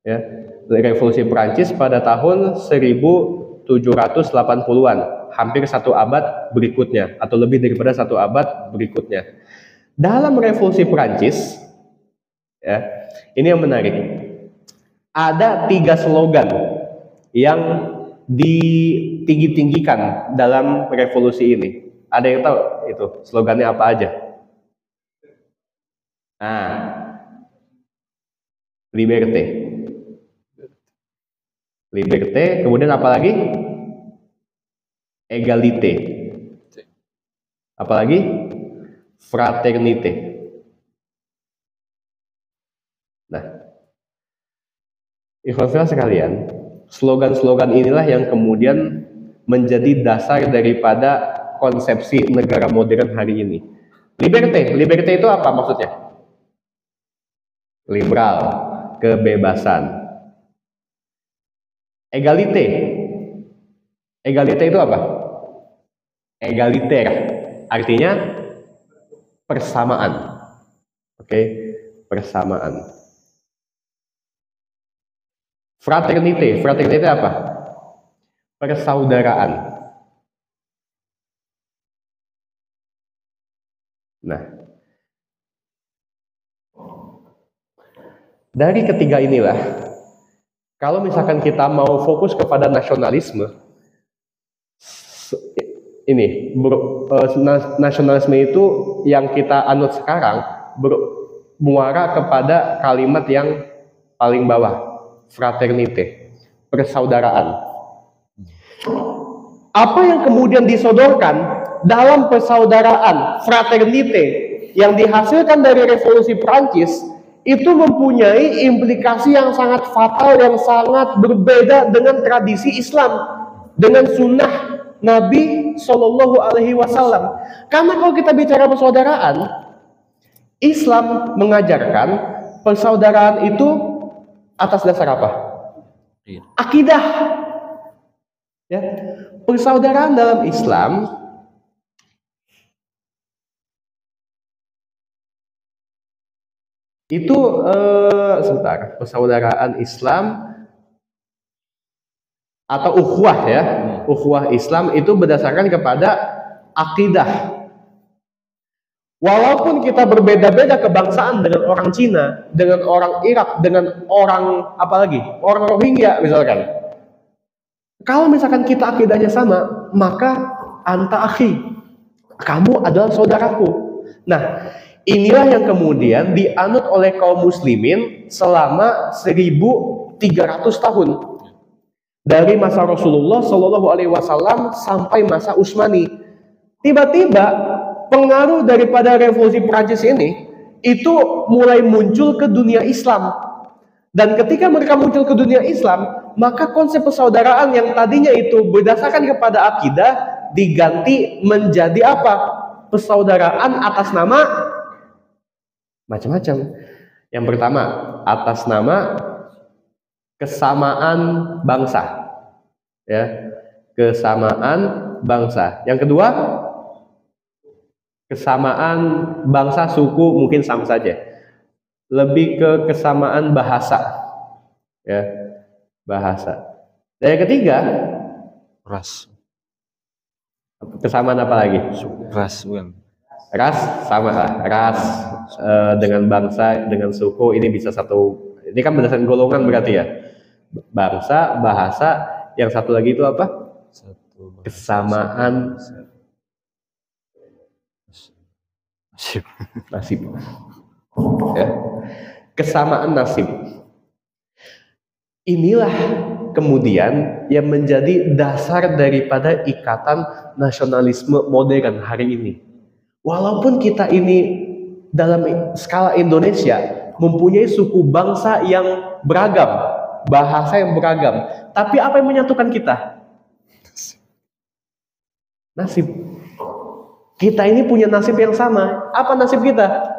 Ya, revolusi Prancis pada tahun 1780-an, hampir satu abad berikutnya atau lebih daripada satu abad berikutnya. Dalam revolusi Prancis, ya, ini yang menarik. Ada 3 slogan yang ditinggi-tinggikan dalam revolusi ini. Ada yang tahu itu slogannya apa aja? Nah, liberté, liberté, kemudian apa lagi? Égalité, apa lagi? Fraternité. Nah, ikhwan sekalian, slogan-slogan inilah yang kemudian menjadi dasar daripada konsepsi negara modern hari ini. Liberté, liberté itu apa maksudnya? Liberal, kebebasan. Égalité, égalité itu apa? Egaliter, artinya persamaan. Oke, persamaan. Fraternité, fraternité itu apa? Persaudaraan. Nah, dari ketiga inilah, kalau misalkan kita mau fokus kepada nasionalisme, ini nasionalisme itu yang kita anut sekarang bermuara kepada kalimat yang paling bawah, fraternité, persaudaraan. Apa yang kemudian disodorkan dalam persaudaraan, fraternité yang dihasilkan dari revolusi Prancis itu mempunyai implikasi yang sangat fatal, yang sangat berbeda dengan tradisi Islam, dengan sunnah Nabi Shallallahu Alaihi Wasallam. Karena kalau kita bicara persaudaraan, Islam mengajarkan persaudaraan itu atas dasar apa? Akidah. Ya, persaudaraan dalam Islam itu sebentar, persaudaraan Islam atau ukhuwah ya, ukhuwah Islam itu berdasarkan kepada akidah. Walaupun kita berbeda-beda kebangsaan dengan orang Cina, dengan orang Irak, dengan orang apalagi, orang Rohingya misalkan. Kalau misalkan kita akidahnya sama, maka anta akhi, kamu adalah saudaraku. Nah, inilah yang kemudian dianut oleh kaum muslimin selama 1300 tahun. Dari masa Rasulullah Shallallahu Alaihi Wasallam sampai masa Utsmani. Tiba-tiba pengaruh daripada revolusi Prancis ini itu mulai muncul ke dunia Islam. Dan ketika mereka muncul ke dunia Islam, maka konsep persaudaraan yang tadinya itu berdasarkan kepada akidah diganti menjadi apa? Persaudaraan atas nama macam-macam. Yang pertama, atas nama kesamaan bangsa. Ya, kesamaan bangsa. Yang kedua, kesamaan bangsa, suku mungkin sama saja. Lebih ke kesamaan bahasa. Ya, bahasa. Dan yang ketiga, Ras. kesamaan apa lagi? Ras bukan. Ras sama lah. Ras dengan bangsa, dengan suku ini bisa satu. Ini kan berdasarkan golongan berarti ya. Bangsa, bahasa, yang satu lagi itu apa? Kesamaan nasib. Ya. Kesamaan nasib. Inilah kemudian yang menjadi dasar daripada ikatan nasionalisme modern hari ini. Walaupun kita ini dalam skala Indonesia mempunyai suku bangsa yang beragam, bahasa yang beragam, tapi apa yang menyatukan kita? Nasib. Kita ini punya nasib yang sama. Apa nasib kita?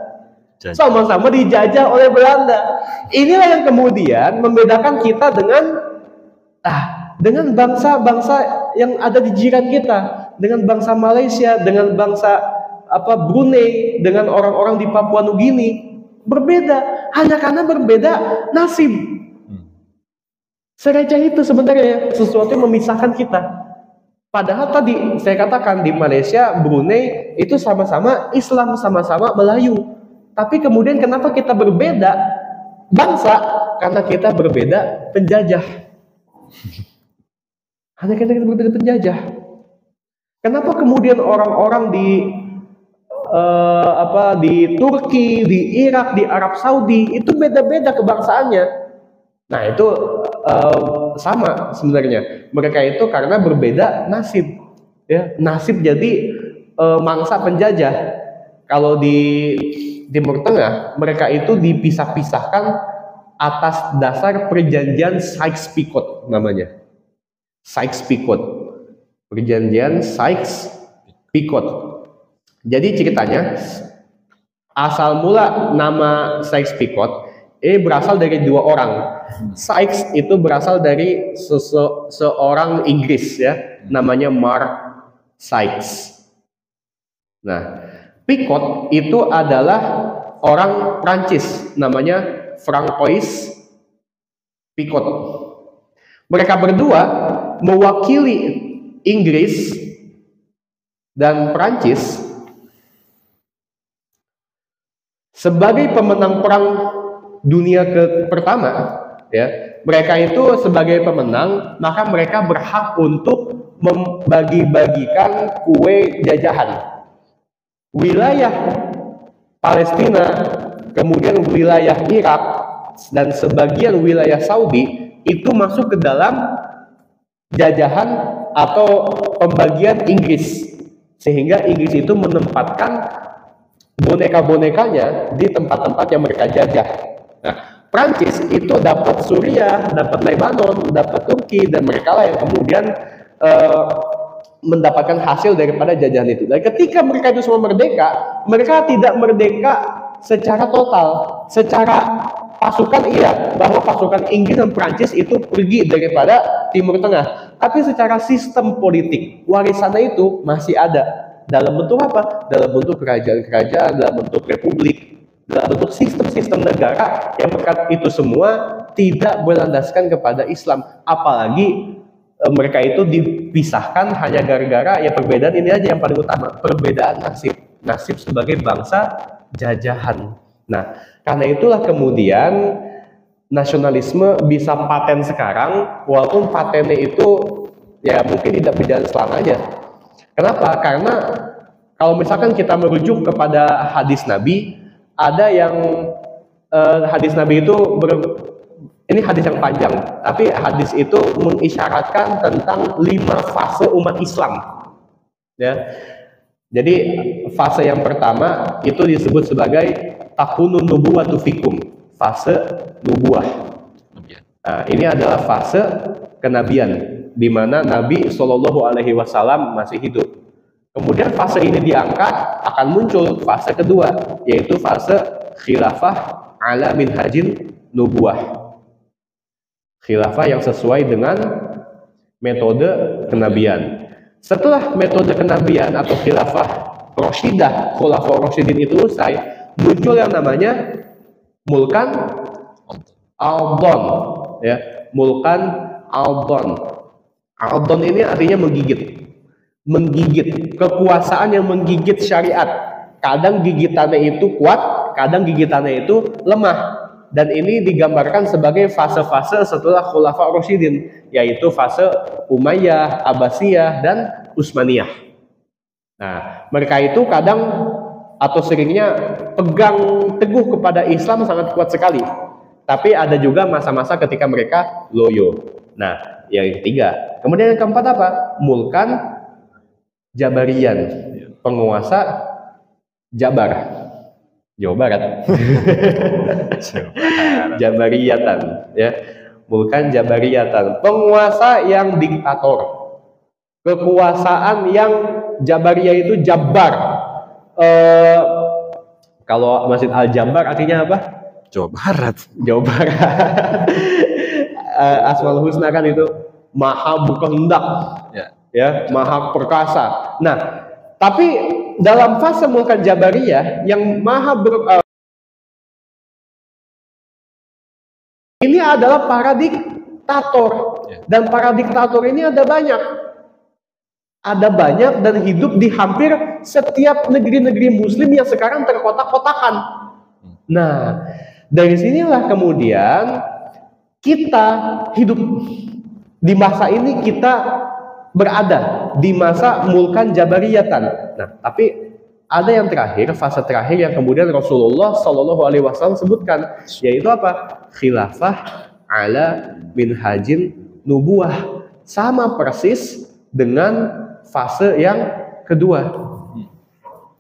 Sama-sama dijajah oleh Belanda. Inilah yang kemudian membedakan kita dengan Dengan bangsa-bangsa yang ada di jiran kita, dengan bangsa Malaysia, dengan bangsa Brunei, dengan orang-orang di Papua Nugini, berbeda hanya karena berbeda nasib. Sereceh itu sebenarnya sesuatu yang memisahkan kita. Padahal tadi saya katakan di Malaysia, Brunei itu sama-sama Islam, sama-sama Melayu. Tapi kemudian kenapa kita berbeda bangsa? Karena kita berbeda penjajah. Hanya kita berbeda penjajah. Kenapa kemudian orang-orang di Turki, di Irak, di Arab Saudi itu beda-beda kebangsaannya? Nah itu sama sebenarnya. Mereka itu karena berbeda nasib, ya nasib jadi mangsa penjajah. Kalau di Timur Tengah mereka itu dipisah-pisahkan atas dasar perjanjian Sykes-Picot namanya. Sykes-Picot, perjanjian Sykes-Picot. Jadi ceritanya asal mula nama Sykes-Picot berasal dari dua orang. Sykes itu berasal dari seorang Inggris ya, namanya Mark Sykes. Nah, Picot itu adalah orang Prancis, namanya Francois Picot. Mereka berdua mewakili Inggris dan Prancis sebagai pemenang perang dunia pertama, ya. Mereka itu sebagai pemenang, maka mereka berhak untuk membagi-bagikan kue jajahan. Wilayah Palestina, kemudian wilayah Irak, dan sebagian wilayah Saudi itu masuk ke dalam jajahan atau pembagian Inggris, sehingga Inggris itu menempatkan boneka-bonekanya di tempat-tempat yang mereka jajah. Nah, Prancis itu dapat Suriah, dapat Lebanon, dapat Turki, dan mereka lah yang kemudian mendapatkan hasil daripada jajahan itu. Dan ketika mereka itu semua merdeka, mereka tidak merdeka secara total, secara pasukan iya, bahwa pasukan Inggris dan Prancis itu pergi daripada Timur Tengah, tapi secara sistem politik warisannya itu masih ada. Dalam bentuk apa? Dalam bentuk kerajaan-kerajaan, dalam bentuk republik, dalam bentuk sistem-sistem negara yang mereka itu semua tidak berlandaskan kepada Islam. Apalagi mereka itu dipisahkan hanya gara-gara ya perbedaan ini aja yang paling utama, perbedaan nasib sebagai bangsa jajahan. Nah, karena itulah kemudian nasionalisme bisa paten sekarang, walaupun patennya itu ya mungkin tidak berjalan selamanya. Kenapa? Karena kalau misalkan kita merujuk kepada hadis Nabi, ada yang hadis Nabi itu ini hadis yang panjang, tapi hadis itu mengisyaratkan tentang 5 fase umat Islam. Ya. Jadi fase yang pertama itu disebut sebagai takunun nubuwatu fikum, fase nubuah. Nah, ini adalah fase kenabian, di mana Nabi Shallallahu Alaihi Wasallam masih hidup. Kemudian fase ini diangkat, akan muncul fase kedua, yaitu fase khilafah ala minhajin nubuah. Khilafah yang sesuai dengan metode kenabian. Setelah metode kenabian atau khilafah Rasyidah, khulafah Rasyidin itu usai, muncul yang namanya mulkan aldon, ya, mulkan aldon. Aldon ini artinya menggigit, kekuasaan yang menggigit syariat. Kadang gigitannya itu kuat, kadang gigitannya itu lemah. Dan ini digambarkan sebagai fase-fase setelah khulafah Rasyidin, yaitu fase Umayyah, Abbasiyah, dan Utsmaniyah. Nah, mereka itu kadang atau seringnya pegang teguh kepada Islam sangat kuat sekali. Tapi ada juga masa-masa ketika mereka loyo. Nah, yang ketiga. Kemudian yang keempat apa? Mulkan Jabarian, penguasa Jabar, Jawa Barat. Jabariyatan, ya. Mulkan Jabariyatan, penguasa yang diktator. Kekuasaan yang Jabariyah itu Jabar. Kalau Masjid Al-Jabar artinya apa? Jawa Barat. Jawa Barat. Asmaul Husna kan itu. maha berkehendak, Ya. ya, maha perkasa. Nah, tapi dalam fase mulkan jabariyah yang ini adalah para diktator, dan para diktator ini ada banyak dan hidup di hampir setiap negeri-negeri muslim yang sekarang terkotak-kotakan. Nah, dari sinilah kemudian kita hidup di masa ini, kita berada di masa mulkan jabariyatan. Nah, tapi ada yang terakhir, fase terakhir yang kemudian Rasulullah Shallallahu Alaihi Wasallam sebutkan, yaitu apa? Khilafah ala minhajin nubuah, sama persis dengan fase yang kedua.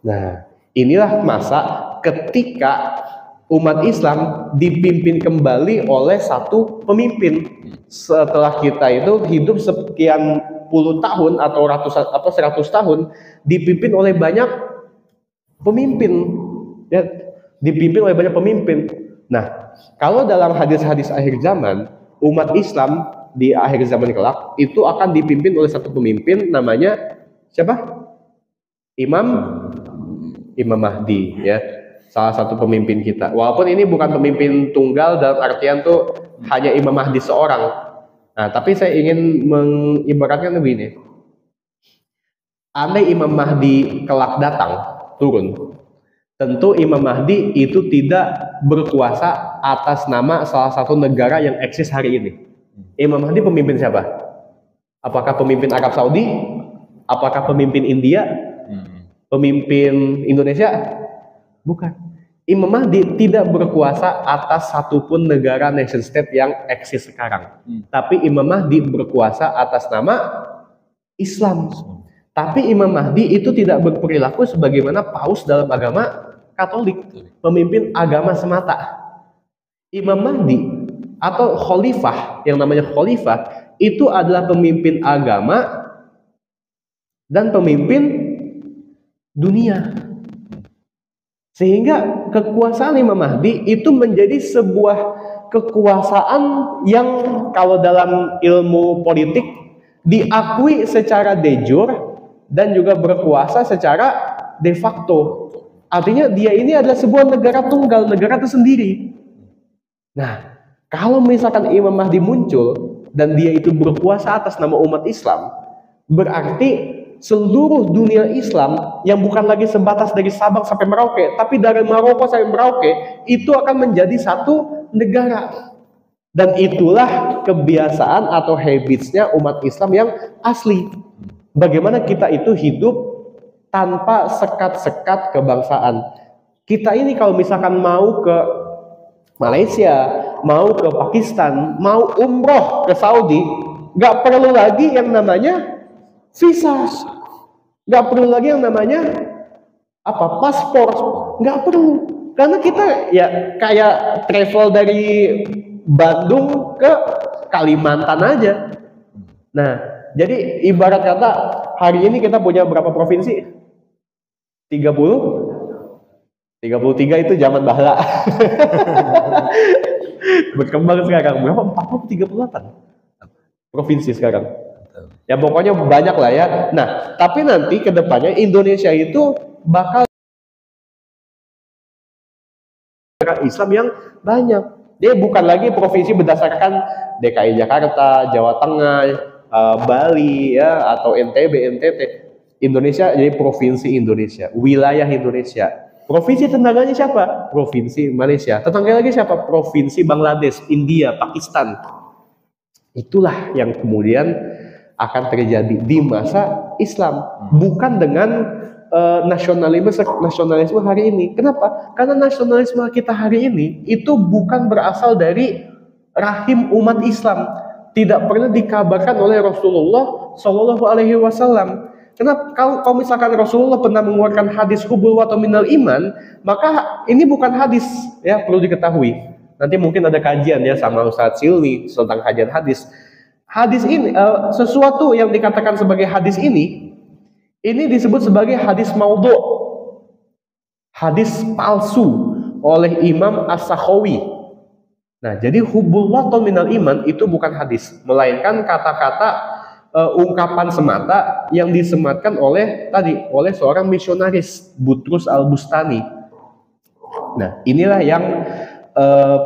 Nah, inilah masa ketika umat Islam dipimpin kembali oleh satu pemimpin. Setelah kita itu hidup sekian puluh tahun atau 100 tahun dipimpin oleh banyak pemimpin, ya, dipimpin oleh banyak pemimpin. Nah, kalau dalam hadis-hadis akhir zaman, umat Islam di akhir zaman kelak itu akan dipimpin oleh satu pemimpin, namanya siapa? Imam Mahdi, ya, salah satu pemimpin kita. Walaupun ini bukan pemimpin tunggal dalam artian tuh hanya Imam Mahdi seorang. Nah, tapi saya ingin mengibaratkan begini. Andai Imam Mahdi kelak datang turun, tentu Imam Mahdi itu tidak berkuasa atas nama salah satu negara yang eksis hari ini. Imam Mahdi pemimpin siapa? Apakah pemimpin Arab Saudi? Apakah pemimpin India? Pemimpin Indonesia? Bukan. Imam Mahdi tidak berkuasa atas satupun negara nation state yang eksis sekarang. Tapi Imam Mahdi berkuasa atas nama Islam. Tapi Imam Mahdi itu tidak berperilaku sebagaimana paus dalam agama Katolik, pemimpin agama semata. Imam Mahdi atau khalifah, yang namanya khalifah, itu adalah pemimpin agama dan pemimpin dunia. Sehingga kekuasaan Imam Mahdi itu menjadi sebuah kekuasaan yang kalau dalam ilmu politik diakui secara de jure dan juga berkuasa secara de facto. Artinya dia ini adalah sebuah negara tunggal, negara tersendiri. Nah, kalau misalkan Imam Mahdi muncul dan dia itu berkuasa atas nama umat Islam, berarti seluruh dunia Islam yang bukan lagi sebatas dari Sabang sampai Merauke, tapi dari Maroko sampai Merauke, itu akan menjadi satu negara. Dan itulah kebiasaan atau habitsnya umat Islam yang asli. Bagaimana kita itu hidup tanpa sekat-sekat kebangsaan. Kita ini kalau misalkan mau ke Malaysia, mau ke Pakistan, mau umroh ke Saudi, nggak perlu lagi yang namanya visa, nggak perlu lagi yang namanya paspor, nggak perlu, karena kita ya kayak travel dari Bandung ke Kalimantan aja. Nah, jadi ibarat kata hari ini kita punya berapa provinsi? 33 itu zaman bahla. Berkembang sekarang berapa? 38 provinsi sekarang. Ya pokoknya banyak lah ya. Nah, tapi nanti ke depannya Indonesia itu bakal Islam yang banyak. Dia bukan lagi provinsi berdasarkan DKI Jakarta, Jawa Tengah, Bali ya, atau NTB, NTT. Indonesia jadi provinsi Indonesia, wilayah Indonesia. Provinsi tetangganya siapa? Provinsi Malaysia. Tetangga lagi siapa? Provinsi Bangladesh, India, Pakistan. Itulah yang kemudian akan terjadi di masa Islam, bukan dengan nasionalisme hari ini. Kenapa? Karena nasionalisme kita hari ini itu bukan berasal dari rahim umat Islam, tidak pernah dikabarkan oleh Rasulullah Shallallahu Alaihi Wasallam. Kenapa? Kalau misalkan Rasulullah pernah mengeluarkan hadis hubul wa minal iman, maka ini bukan hadis, ya, perlu diketahui. Nanti mungkin ada kajian ya sama Ustadz Silmi tentang kajian hadis. Hadis ini sesuatu yang dikatakan sebagai hadis ini disebut sebagai hadis maudhu, hadis palsu oleh Imam As-Sakhawi. Nah, jadi hubbul waton minal iman itu bukan hadis, melainkan kata-kata ungkapan semata yang disematkan oleh seorang misionaris, Butrus Al-Bustani. Nah, inilah yang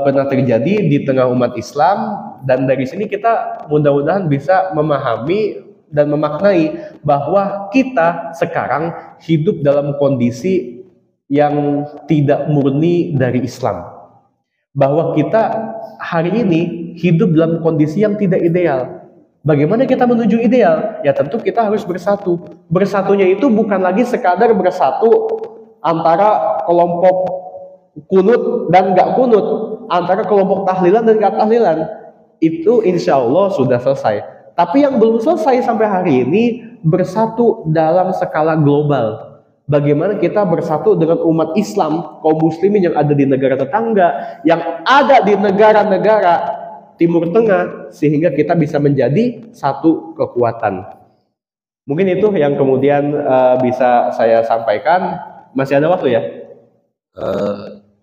pernah terjadi di tengah umat Islam, dan dari sini kita mudah-mudahan bisa memahami dan memaknai bahwa kita sekarang hidup dalam kondisi yang tidak murni dari Islam. Bahwa kita hari ini hidup dalam kondisi yang tidak ideal. Bagaimana kita menuju ideal? Ya tentu kita harus bersatu. Bersatunya itu bukan lagi sekadar bersatu antara kelompok kunut dan gak kunut, antara kelompok tahlilan dan gak tahlilan. Itu insya Allah sudah selesai. Tapi yang belum selesai sampai hari ini, bersatu dalam skala global. Bagaimana kita bersatu dengan umat Islam, kaum muslimin yang ada di negara tetangga, yang ada di negara-negara Timur Tengah, sehingga kita bisa menjadi satu kekuatan. Mungkin itu yang kemudian bisa saya sampaikan. Masih ada waktu ya?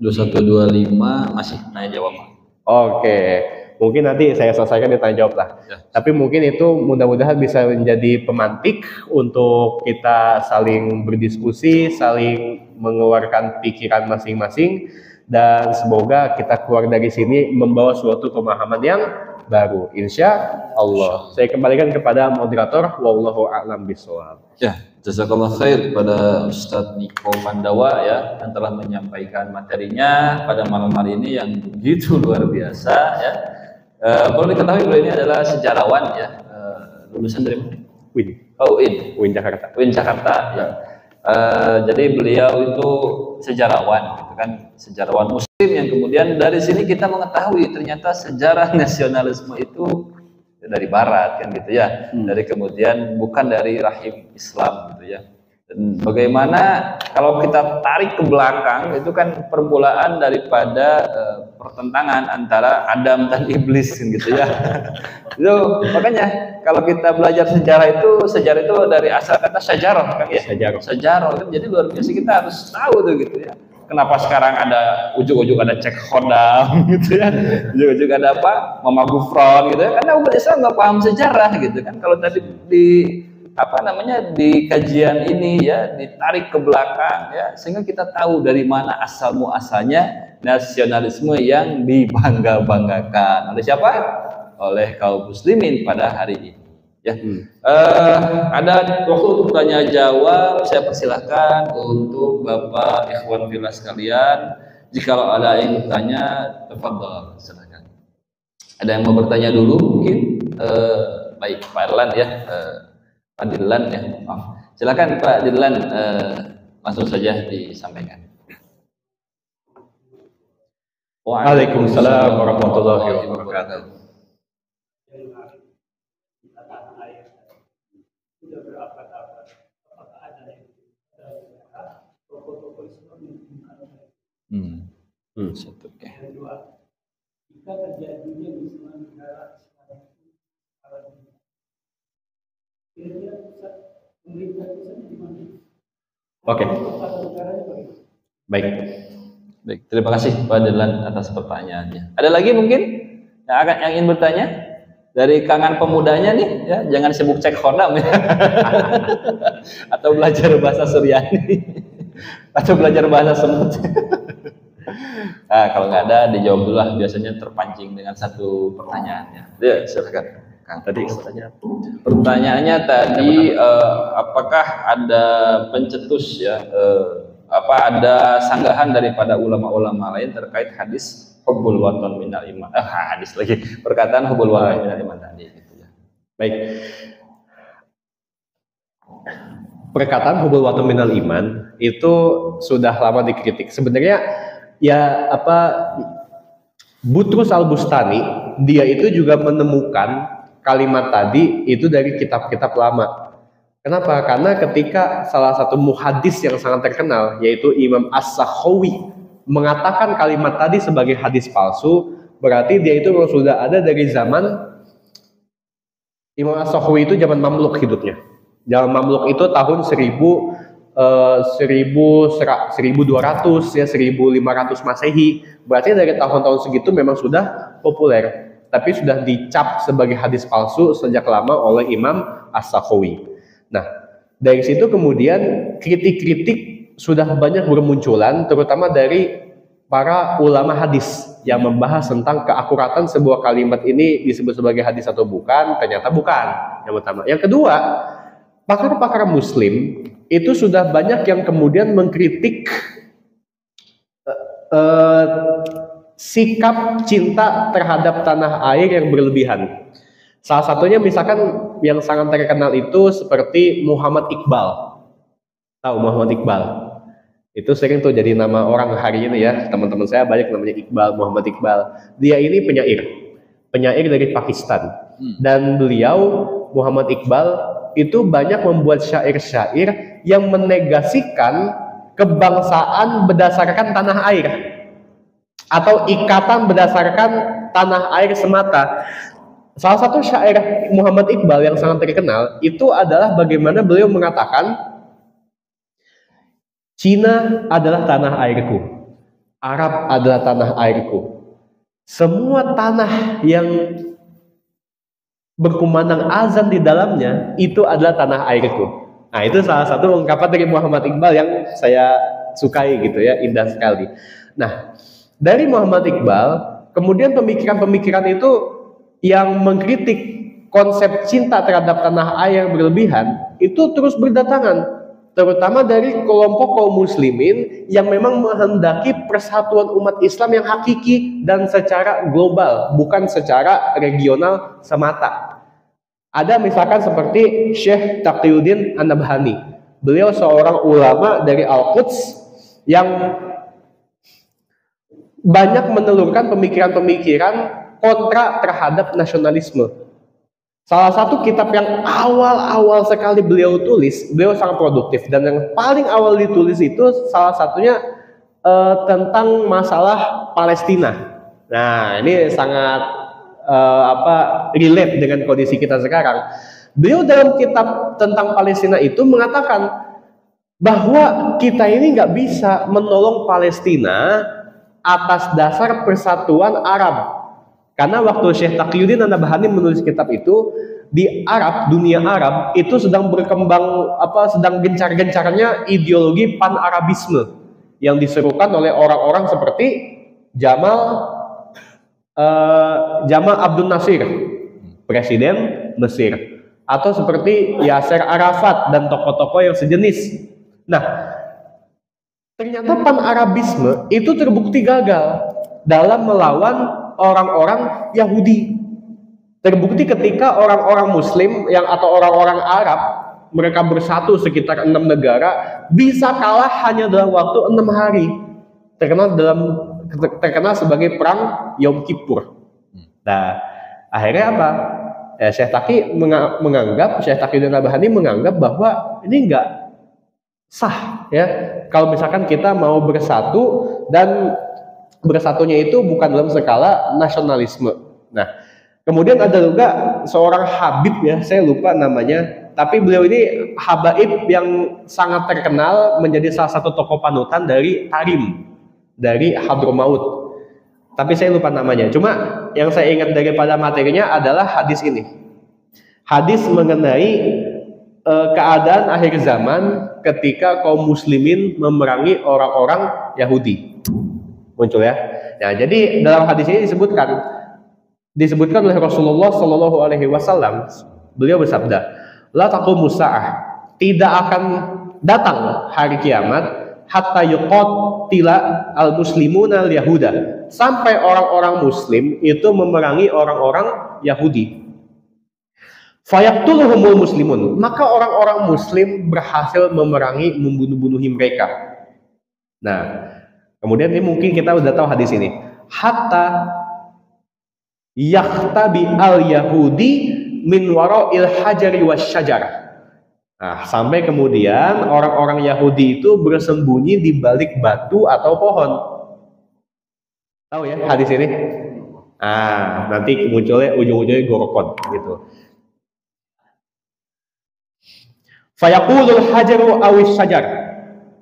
2125 masih nanya jawab. Oke. Mungkin nanti saya selesaikan di tanya jawab lah. Ya. Tapi mungkin itu mudah-mudahan bisa menjadi pemantik untuk kita saling berdiskusi, saling mengeluarkan pikiran masing-masing, dan semoga kita keluar dari sini membawa suatu pemahaman yang baru, insya Allah. Saya kembalikan kepada moderator. Wallahu a'lam bishawab. Ya, jazakallah khair kepada Ustadz Niko Pandawa ya, yang telah menyampaikan materinya pada malam hari ini yang begitu luar biasa ya. Perlu diketahui beliau ini adalah sejarawan ya, lulusan dari mana? UIN. Oh, UIN Jakarta. UIN Jakarta ya. Jadi beliau itu sejarawan, gitu kan, sejarawan Muslim yang kemudian dari sini kita mengetahui ternyata sejarah nasionalisme itu dari Barat kan gitu ya, dari kemudian bukan dari rahim Islam gitu ya. Dan bagaimana kalau kita tarik ke belakang itu kan permulaan daripada pertentangan antara Adam dan Iblis gitu ya. Itu makanya kalau kita belajar sejarah itu dari asal kata syajarah kan ya. Syajarah itu jadi luar biasa, kita harus tahu tuh gitu ya. Kenapa sekarang ada ujung-ujung ada cek Khodam gitu ya, ujung-ujung ada apa Mama Gufron gitu ya, karena umat Islam nggak paham sejarah gitu kan. Kalau tadi di kajian ini ya ditarik ke belakang ya, sehingga kita tahu dari mana asal muasalnya nasionalisme yang dibangga-banggakan oleh siapa? Oleh kaum muslimin pada hari ini ya. Ada waktu untuk tanya jawab, saya persilahkan untuk Bapak ikhwan fillah sekalian. Jikalau ada yang bertanya, tafadhol, silakan. Ada yang mau bertanya dulu mungkin? Baik, Pak Erlan ya. Pak Dirlan ya, maaf. Silakan Pak Dirlan, langsung saja disampaikan. Waalaikumsalam warahmatullahi wabarakatuh. Jika terjadinya di semua negara Oke. Baik. Baik, terima kasih Pak Dirlan atas pertanyaannya. Ada lagi mungkin yang ingin bertanya dari kalangan pemudanya nih ya, jangan sibuk cek Khodam ya. Atau belajar bahasa Suryani atau belajar bahasa Semut. Nah, kalau nggak ada dijawab dulu lah, biasanya terpancing dengan satu pertanyaannya. Ya, silakan. Kang, tadi pertanyaannya tadi apakah ada pencetus ya, ada sanggahan daripada ulama-ulama lain terkait hadis hubbul waton minal iman, hadis lagi perkataan hubbul waton minal iman tadi gitu ya. Baik, perkataan hubbul waton minal iman itu sudah lama dikritik sebenarnya ya. Butrus Al-Bustani dia itu juga menemukan kalimat tadi itu dari kitab-kitab lama. Kenapa? Karena ketika salah satu muhadis yang sangat terkenal yaitu Imam As-Sakhawi mengatakan kalimat tadi sebagai hadis palsu, berarti dia itu sudah ada dari zaman Imam As-Sakhawi itu zaman Mamluk hidupnya. Zaman Mamluk itu tahun 1000 1200 ya 1500 Masehi. Berarti dari tahun-tahun segitu memang sudah populer, tapi sudah dicap sebagai hadis palsu sejak lama oleh Imam As-Sakhawi. Nah, dari situ kemudian kritik-kritik sudah banyak bermunculan, terutama dari para ulama hadis yang membahas tentang keakuratan sebuah kalimat ini disebut sebagai hadis atau bukan. Ternyata bukan, yang pertama. Yang kedua, pakar-pakar muslim itu sudah banyak yang kemudian mengkritik sikap cinta terhadap tanah air yang berlebihan. Salah satunya misalkan yang sangat terkenal itu seperti Muhammad Iqbal. Tahu Muhammad Iqbal? Itu sering tuh jadi nama orang hari ini ya. Teman-teman saya banyak namanya Iqbal, Muhammad Iqbal. Dia ini penyair dari Pakistan. Dan beliau, Muhammad Iqbal, itu banyak membuat syair-syair yang menegasikan kebangsaan berdasarkan tanah air atau ikatan berdasarkan tanah air semata. Salah satu syair Muhammad Iqbal yang sangat terkenal itu adalah bagaimana beliau mengatakan, Cina adalah tanah airku, Arab adalah tanah airku, semua tanah yang berkumandang azan di dalamnya itu adalah tanah airku. Nah, itu salah satu ungkapan dari Muhammad Iqbal yang saya sukai gitu ya, indah sekali. Nah, dari Muhammad Iqbal, kemudian pemikiran-pemikiran itu yang mengkritik konsep cinta terhadap tanah air yang berlebihan itu terus berdatangan, terutama dari kelompok kaum muslimin yang memang menghendaki persatuan umat Islam yang hakiki dan secara global, bukan secara regional semata. Ada misalkan seperti Syekh Taqiyuddin An-Nabhani. Beliau seorang ulama dari Al-Quds yang banyak menelurkan pemikiran-pemikiran kontra terhadap nasionalisme. Salah satu kitab yang awal-awal sekali beliau tulis, beliau sangat produktif, dan yang paling awal ditulis itu salah satunya tentang masalah Palestina. Nah, ini sangat relate dengan kondisi kita sekarang. Beliau dalam kitab tentang Palestina itu mengatakan bahwa kita ini nggak bisa menolong Palestina atas dasar persatuan Arab. Karena waktu Syekh Taqiyuddin An-Nabhani menulis kitab itu, di Arab, dunia Arab itu sedang berkembang sedang gencar-gencarnya ideologi pan-Arabisme yang diserukan oleh orang-orang seperti Jamal Abdul Nasir, presiden Mesir, atau seperti Yasser Arafat dan tokoh-tokoh yang sejenis. Nah, ternyata pan-Arabisme itu terbukti gagal dalam melawan orang-orang Yahudi. Terbukti ketika orang-orang Muslim atau orang-orang Arab, mereka bersatu sekitar 6 negara, bisa kalah hanya dalam waktu 6 hari. Terkenal sebagai perang Yom Kippur. Nah, akhirnya apa? Syekh Taqiyuddin An-Nabhani menganggap bahwa ini enggak sah ya. Kalau misalkan kita mau bersatu, dan bersatunya itu bukan dalam skala nasionalisme. Nah, kemudian ada juga seorang Habib ya, saya lupa namanya, tapi beliau ini habaib yang sangat terkenal, menjadi salah satu tokoh panutan dari Tarim, dari Hadramaut. Tapi saya lupa namanya. Cuma yang saya ingat daripada materinya adalah hadis ini. Hadis mengenai keadaan akhir zaman ketika kaum muslimin memerangi orang-orang Yahudi. Muncul ya. Nah, jadi dalam hadis ini disebutkan oleh Rasulullah Shallallahu Alaihi Wasallam, beliau bersabda, la taqumu sa'ah, tidak akan datang hari kiamat hatta yuqatila al-muslimuna al-yahuda, sampai orang-orang muslim itu memerangi orang-orang Yahudi. Fayaqtuluhumul muslimun, maka orang-orang muslim berhasil memerangi, membunuh-bunuhi mereka. Nah, kemudian ini mungkin kita udah tahu hadis ini. Hatta yakhtabi al-yahudi min wara'il hajari wasyajar. Nah, sampai kemudian orang-orang Yahudi itu bersembunyi di balik batu atau pohon. Tahu ya hadis ini? Ah, nanti munculnya ujung-ujungnya gorokon gitu. Fayaqulul hajaru awis sajar.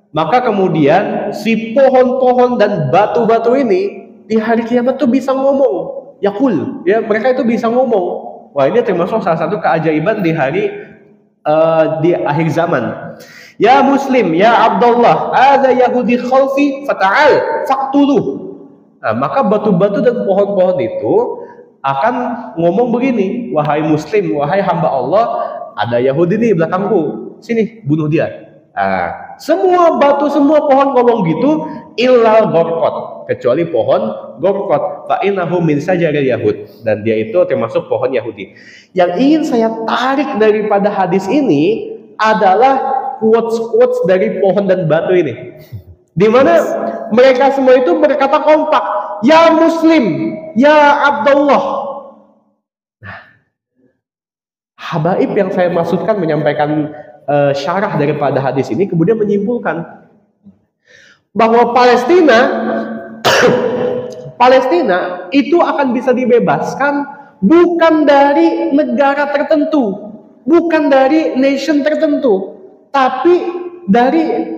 Maka kemudian si pohon-pohon dan batu-batu ini di hari kiamat tuh bisa ngomong. Yaqul, ya, mereka itu bisa ngomong. Wah, ini termasuk salah satu keajaiban di hari di akhir zaman. Ya Muslim, ya Abdullah, ada Yahudi khalfi fata'al faqtuluh. Nah, maka batu-batu dan pohon-pohon itu akan ngomong begini, wahai Muslim, wahai hamba Allah, ada Yahudi di belakangku, sini bunuh dia. Nah, semua batu, semua pohon ngomong gitu, illal gorkot, kecuali pohon gorkot, fa innahu min sajaril yahud, dan dia itu termasuk pohon Yahudi. Yang ingin saya tarik daripada hadis ini adalah quotes-quotes dari pohon dan batu ini, di mana mereka semua itu berkata kompak, ya Muslim, ya Abdullah. Nah, habaib yang saya maksudkan menyampaikan syarah daripada hadis ini kemudian menyimpulkan bahwa Palestina itu akan bisa dibebaskan bukan dari negara tertentu, bukan dari nation tertentu, tapi dari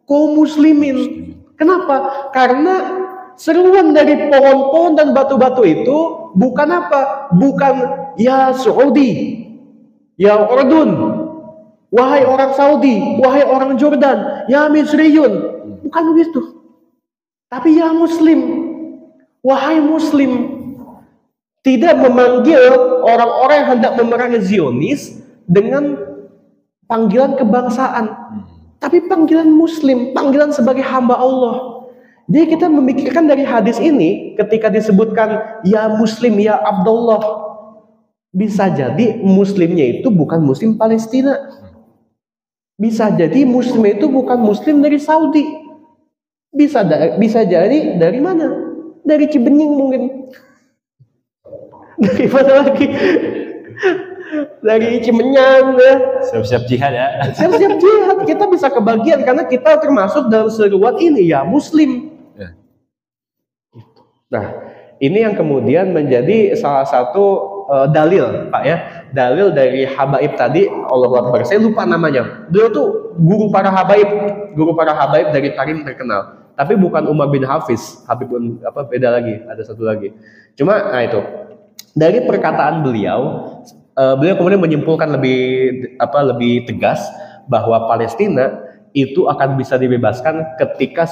kaum muslimin. Kenapa? Karena seruan dari pohon-pohon dan batu-batu itu bukan apa? Bukan ya Saudi, ya Ordun, wahai orang Saudi, wahai orang Jordan, ya Misriyun, bukan begitu. Tapi ya Muslim, wahai Muslim. Tidak memanggil orang-orang yang hendak memerangi Zionis dengan panggilan kebangsaan, tapi panggilan Muslim, panggilan sebagai hamba Allah. Jadi kita memikirkan dari hadis ini, ketika disebutkan ya Muslim, ya Abdullah, bisa jadi Muslimnya itu bukan Muslim Palestina, bisa jadi Muslim itu bukan Muslim dari Saudi, bisa jadi dari mana? Dari Cibenying mungkin. Dari mana lagi? Dari Cimenyang ya. Siap-siap jihad ya. Siap-siap jihad. Kita bisa kebagian karena kita termasuk dalam seruan ini ya Muslim. Ya. Nah, ini yang kemudian menjadi salah satu dalil, Pak ya. Dalil dari habaib tadi, Allahu Akbar. Saya lupa namanya. Beliau tuh guru para habaib dari Tarim terkenal. Tapi bukan Umar bin Hafiz, Habib apa beda lagi, ada satu lagi. Cuma nah itu. Dari perkataan beliau kemudian menyimpulkan lebih tegas bahwa Palestina itu akan bisa dibebaskan ketika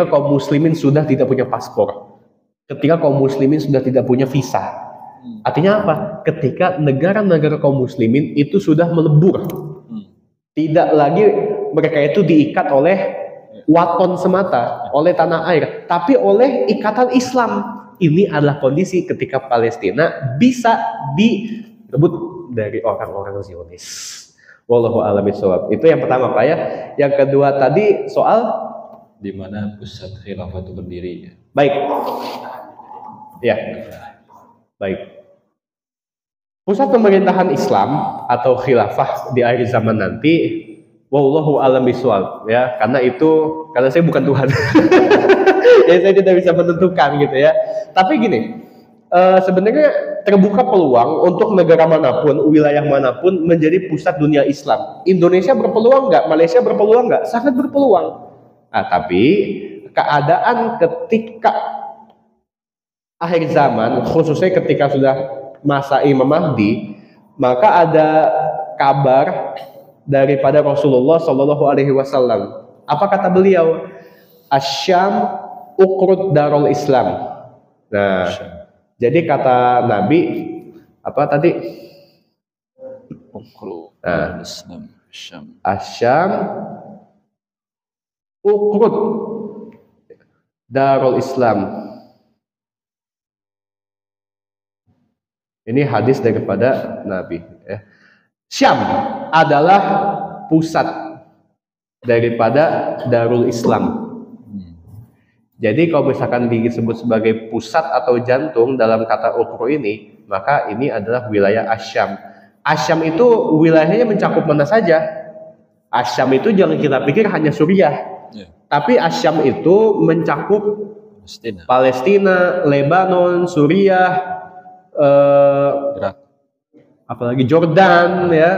kaum muslimin sudah tidak punya paspor, ketika kaum muslimin sudah tidak punya visa. Artinya apa? Ketika negara-negara kaum muslimin itu sudah melebur, tidak lagi mereka itu diikat oleh waton semata, oleh tanah air, tapi oleh ikatan Islam. Ini adalah kondisi ketika Palestina bisa direbut dari orang-orang Zionis. Wallahu a'lam bishawab. Itu yang pertama, Pak ya. Yang kedua tadi soal di mana pusat khilafah itu berdiri. Baik. Ya. Baik. Pusat pemerintahan Islam atau khilafah di akhir zaman nanti, wallahu a'lam bishawab ya, karena saya bukan Tuhan. Ya, saya tidak bisa menentukan gitu ya. Tapi gini, sebenarnya terbuka peluang untuk negara manapun, wilayah manapun menjadi pusat dunia Islam. Indonesia berpeluang nggak? Malaysia berpeluang nggak? Sangat berpeluang. Nah, tapi keadaan ketika akhir zaman, khususnya ketika sudah masa Imam Mahdi, maka ada kabar daripada Rasulullah Shallallahu Alaihi Wasallam. Apa kata beliau? Asyam ukrut darul Islam. Nah, jadi kata Nabi apa tadi? Nah, Asyam ukrut darul Islam. Ini hadis daripada Nabi. Syam adalah pusat daripada Darul Islam. Jadi kalau misalkan disebut sebagai pusat atau jantung dalam kata ukro ini, maka ini adalah wilayah Asyam. Asyam itu wilayahnya mencakup mana saja. Asyam itu jangan kita pikir hanya Suriah, tapi Asyam itu mencakup Palestina, Lebanon, Suriah, apalagi Jordan ya,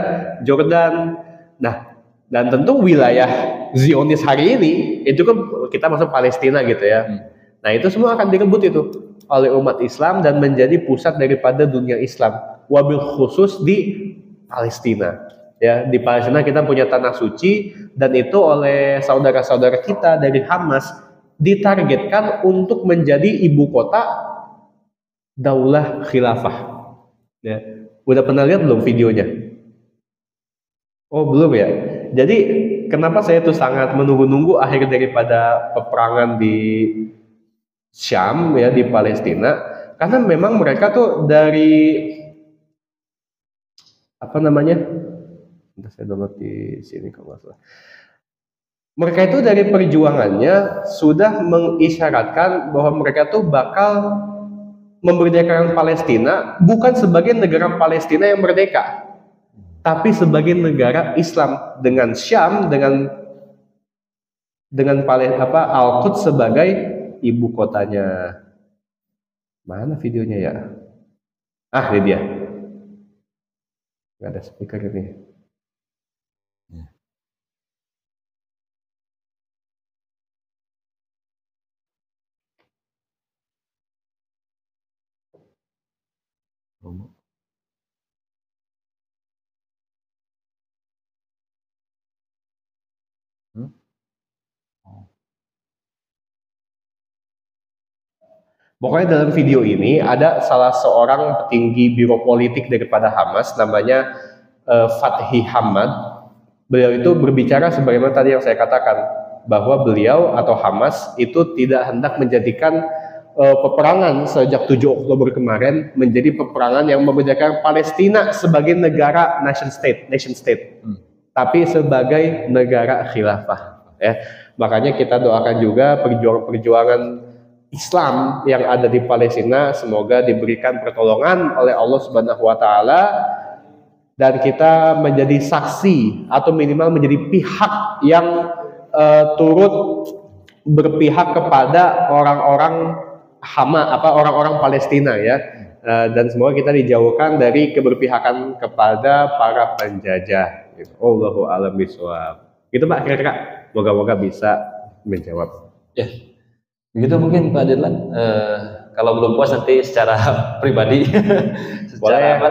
Jordan, Nah, dan tentu wilayah Zionis hari ini itu kan kita masuk Palestina gitu ya. Nah, itu semua akan direbut itu oleh umat Islam dan menjadi pusat daripada dunia Islam. Wabil khusus di Palestina. Ya, di Palestina kita punya tanah suci dan itu oleh saudara-saudara kita dari Hamas ditargetkan untuk menjadi ibu kota Daulah Khilafah. Ya. Udah pernah lihat belum videonya? Oh, belum ya. Jadi kenapa saya tuh sangat menunggu-nunggu akhir daripada peperangan di Syam ya, di Palestina, karena memang mereka tuh dari apa namanya? Saya download di sini kalau nggak salah. Mereka itu dari perjuangannya sudah mengisyaratkan bahwa mereka tuh bakal memerdekakan Palestina bukan sebagai negara Palestina yang merdeka, tapi sebagai negara Islam dengan Syam dengan Al-Quds sebagai ibu kotanya. Mana videonya ya? Ah, ini dia. Nggak ada speaker ini. Pokoknya dalam video ini ada salah seorang petinggi biro politik daripada Hamas namanya Fathi Hamad. Beliau itu berbicara sebagaimana tadi yang saya katakan bahwa beliau atau Hamas itu tidak hendak menjadikan peperangan sejak 7 Oktober kemarin menjadi peperangan yang membedakan Palestina sebagai negara nation state, tapi sebagai negara khilafah. Ya. Makanya kita doakan juga perjuangan Islam yang ada di Palestina semoga diberikan pertolongan oleh Allah Subhanahu wa taala dan kita menjadi saksi atau minimal menjadi pihak yang turut berpihak kepada orang-orang orang-orang Palestina ya. Dan semoga kita dijauhkan dari keberpihakan kepada para penjajah. Allahu a'lam bishawab. Gitu Pak kira-kira. Moga-moga bisa menjawab. Ya. Begitu mungkin Pak Dirlan, kalau belum puas nanti secara pribadi, secara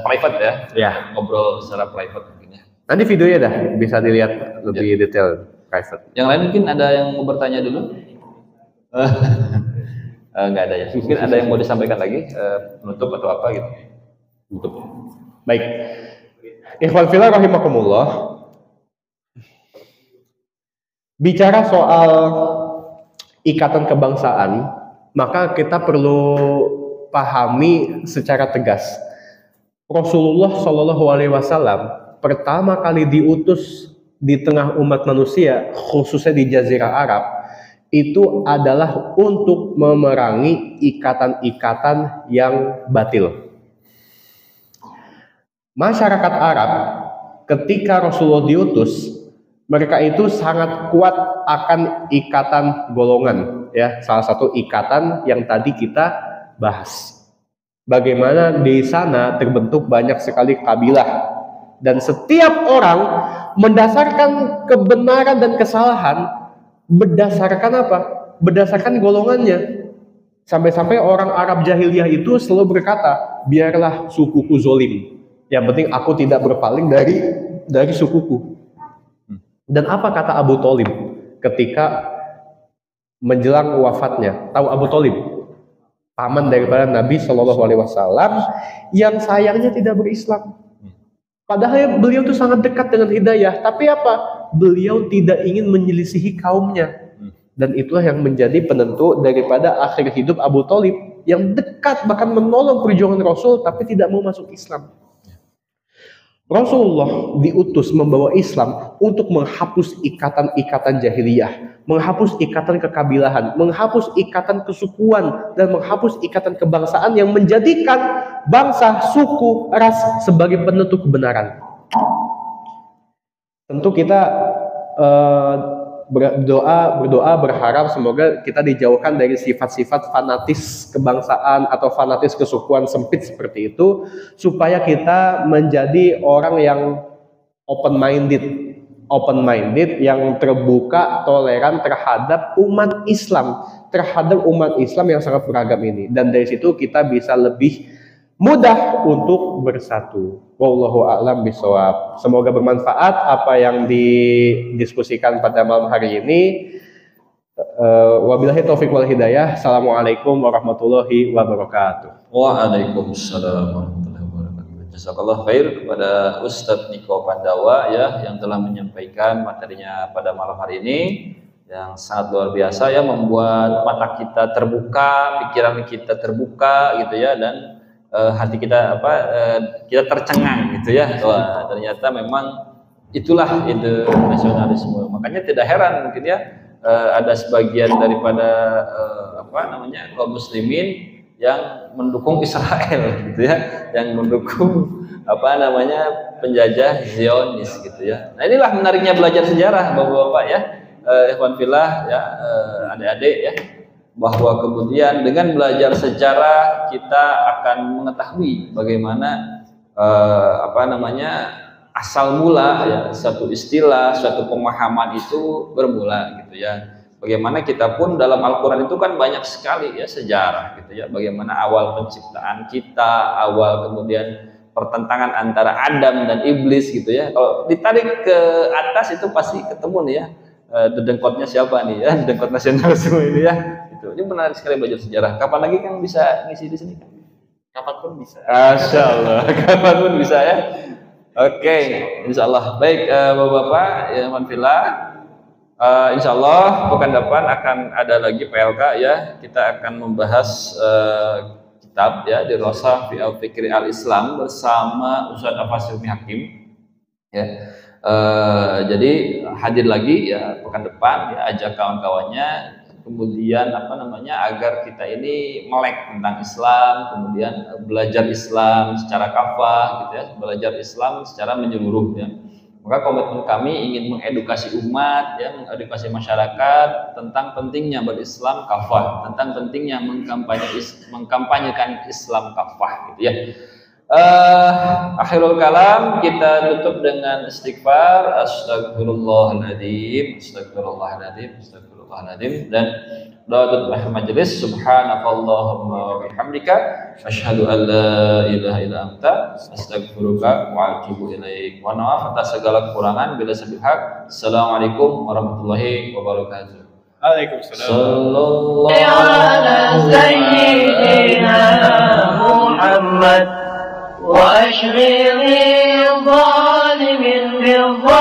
private ya, ngobrol secara private mungkin ya. Nanti videonya dah bisa dilihat lebih detail private. Yang lain mungkin ada yang mau bertanya dulu? Nggak ada ya. Mungkin ada yang mau disampaikan lagi, penutup atau apa gitu? Penutup. Baik. Ikhwan fillah rahimakumullah. Bicara soal ikatan kebangsaan, maka kita perlu pahami secara tegas. Rasulullah Shallallahu Alaihi Wasallam pertama kali diutus di tengah umat manusia, khususnya di Jazirah Arab, itu adalah untuk memerangi ikatan-ikatan yang batil. Masyarakat Arab ketika Rasulullah diutus, mereka itu sangat kuat akan ikatan golongan ya, salah satu ikatan yang tadi kita bahas. Bagaimana di sana terbentuk banyak sekali kabilah dan setiap orang mendasarkan kebenaran dan kesalahan berdasarkan apa? Berdasarkan golongannya. Sampai-sampai orang Arab jahiliyah itu selalu berkata, biarlah sukuku zolim. Yang penting aku tidak berpaling dari sukuku. Dan apa kata Abu Thalib ketika menjelang wafatnya? Tahu Abu Thalib? Paman daripada Nabi Shallallahu Alaihi Wasallam yang sayangnya tidak berislam. Padahal beliau itu sangat dekat dengan hidayah. Tapi apa? Beliau tidak ingin menyelisihi kaumnya. Dan itulah yang menjadi penentu daripada akhir hidup Abu Thalib yang dekat bahkan menolong perjuangan Rasul tapi tidak mau masuk Islam. Rasulullah diutus membawa Islam untuk menghapus ikatan-ikatan jahiliyah, menghapus ikatan kekabilahan, menghapus ikatan kesukuan, dan menghapus ikatan kebangsaan yang menjadikan bangsa, suku, ras sebagai penentu kebenaran. Tentu kita berdoa berharap semoga kita dijauhkan dari sifat-sifat fanatis kebangsaan atau fanatis kesukuan sempit seperti itu, supaya kita menjadi orang yang open minded yang terbuka, toleran terhadap umat Islam yang sangat beragam ini. Dan dari situ kita bisa lebih mudah untuk bersatu. Wallahu a'lam bishawab. Semoga bermanfaat apa yang didiskusikan pada malam hari ini. Wabillahi taufiq wal hidayah. Assalamualaikum warahmatullahi wabarakatuh. Waalaikumsalam warahmatullahi wabarakatuh. Jazakallah khair kepada Ustadz Niko Pandawa ya yang telah menyampaikan materinya pada malam hari ini yang sangat luar biasa ya, membuat mata kita terbuka, pikiran kita terbuka gitu ya, dan hati kita kita tercengang gitu ya. Wah, ternyata memang itulah ide nasionalisme. Makanya tidak heran mungkin ya ada sebagian daripada kaum muslimin yang mendukung Israel gitu ya, yang mendukung penjajah Zionis gitu ya. Nah, inilah menariknya belajar sejarah Bapak-bapak ya, ikhwan fillah ya, adik-adik ya, bahwa kemudian dengan belajar sejarah kita akan mengetahui bagaimana asal mula ya suatu istilah, suatu pemahaman itu bermula gitu ya. Bagaimana kita pun dalam Al-Quran itu kan banyak sekali ya sejarah gitu ya. Bagaimana awal penciptaan kita, awal kemudian pertentangan antara Adam dan Iblis gitu ya. Kalau ditarik ke atas itu pasti ketemu nih ya, dedengkotnya siapa nih ya, dedengkot nasionalisme ini ya. Itu. Ini menarik sekali belajar sejarah. Kapan lagi Kang bisa ngisi di sini? Kapanpun bisa. Masya Allah, kapanpun bisa ya. Oke, insya Allah. Baik, Bapak-bapak, ya manfilah. Insya Allah pekan depan akan ada lagi PLK ya. Kita akan membahas kitab ya, Dirasah fi al-Fikri al-Islam bersama Ustaz Afas Hilmi Hakim. Ya. Jadi hadir lagi ya pekan depan ya, ajak kawan-kawannya. Kemudian agar kita ini melek tentang Islam, kemudian belajar Islam secara kafah gitu ya, belajar Islam secara menyeluruh ya. Maka komitmen kami ingin mengedukasi umat ya, mengedukasi masyarakat tentang pentingnya berislam kafah, tentang pentingnya mengkampanyekan Islam kafah gitu ya. Akhirul kalam kita tutup dengan istighfar, astagfirullahaladzim, astagfirullahaladzim, astagfirullahaladzim, dan doa akhir majelis. Subhanakallahumma wa bihamdika asyhadu an la ilaha illa anta astaghfiruka wa atubu ilaik. Wa maaf atas segala kekurangan bila sabil haq. Assalamualaikum warahmatullahi wabarakatuh. Waalaikumsalam. Sallallahu ala sayyidina Muhammad وأشغل الظالم بالظالم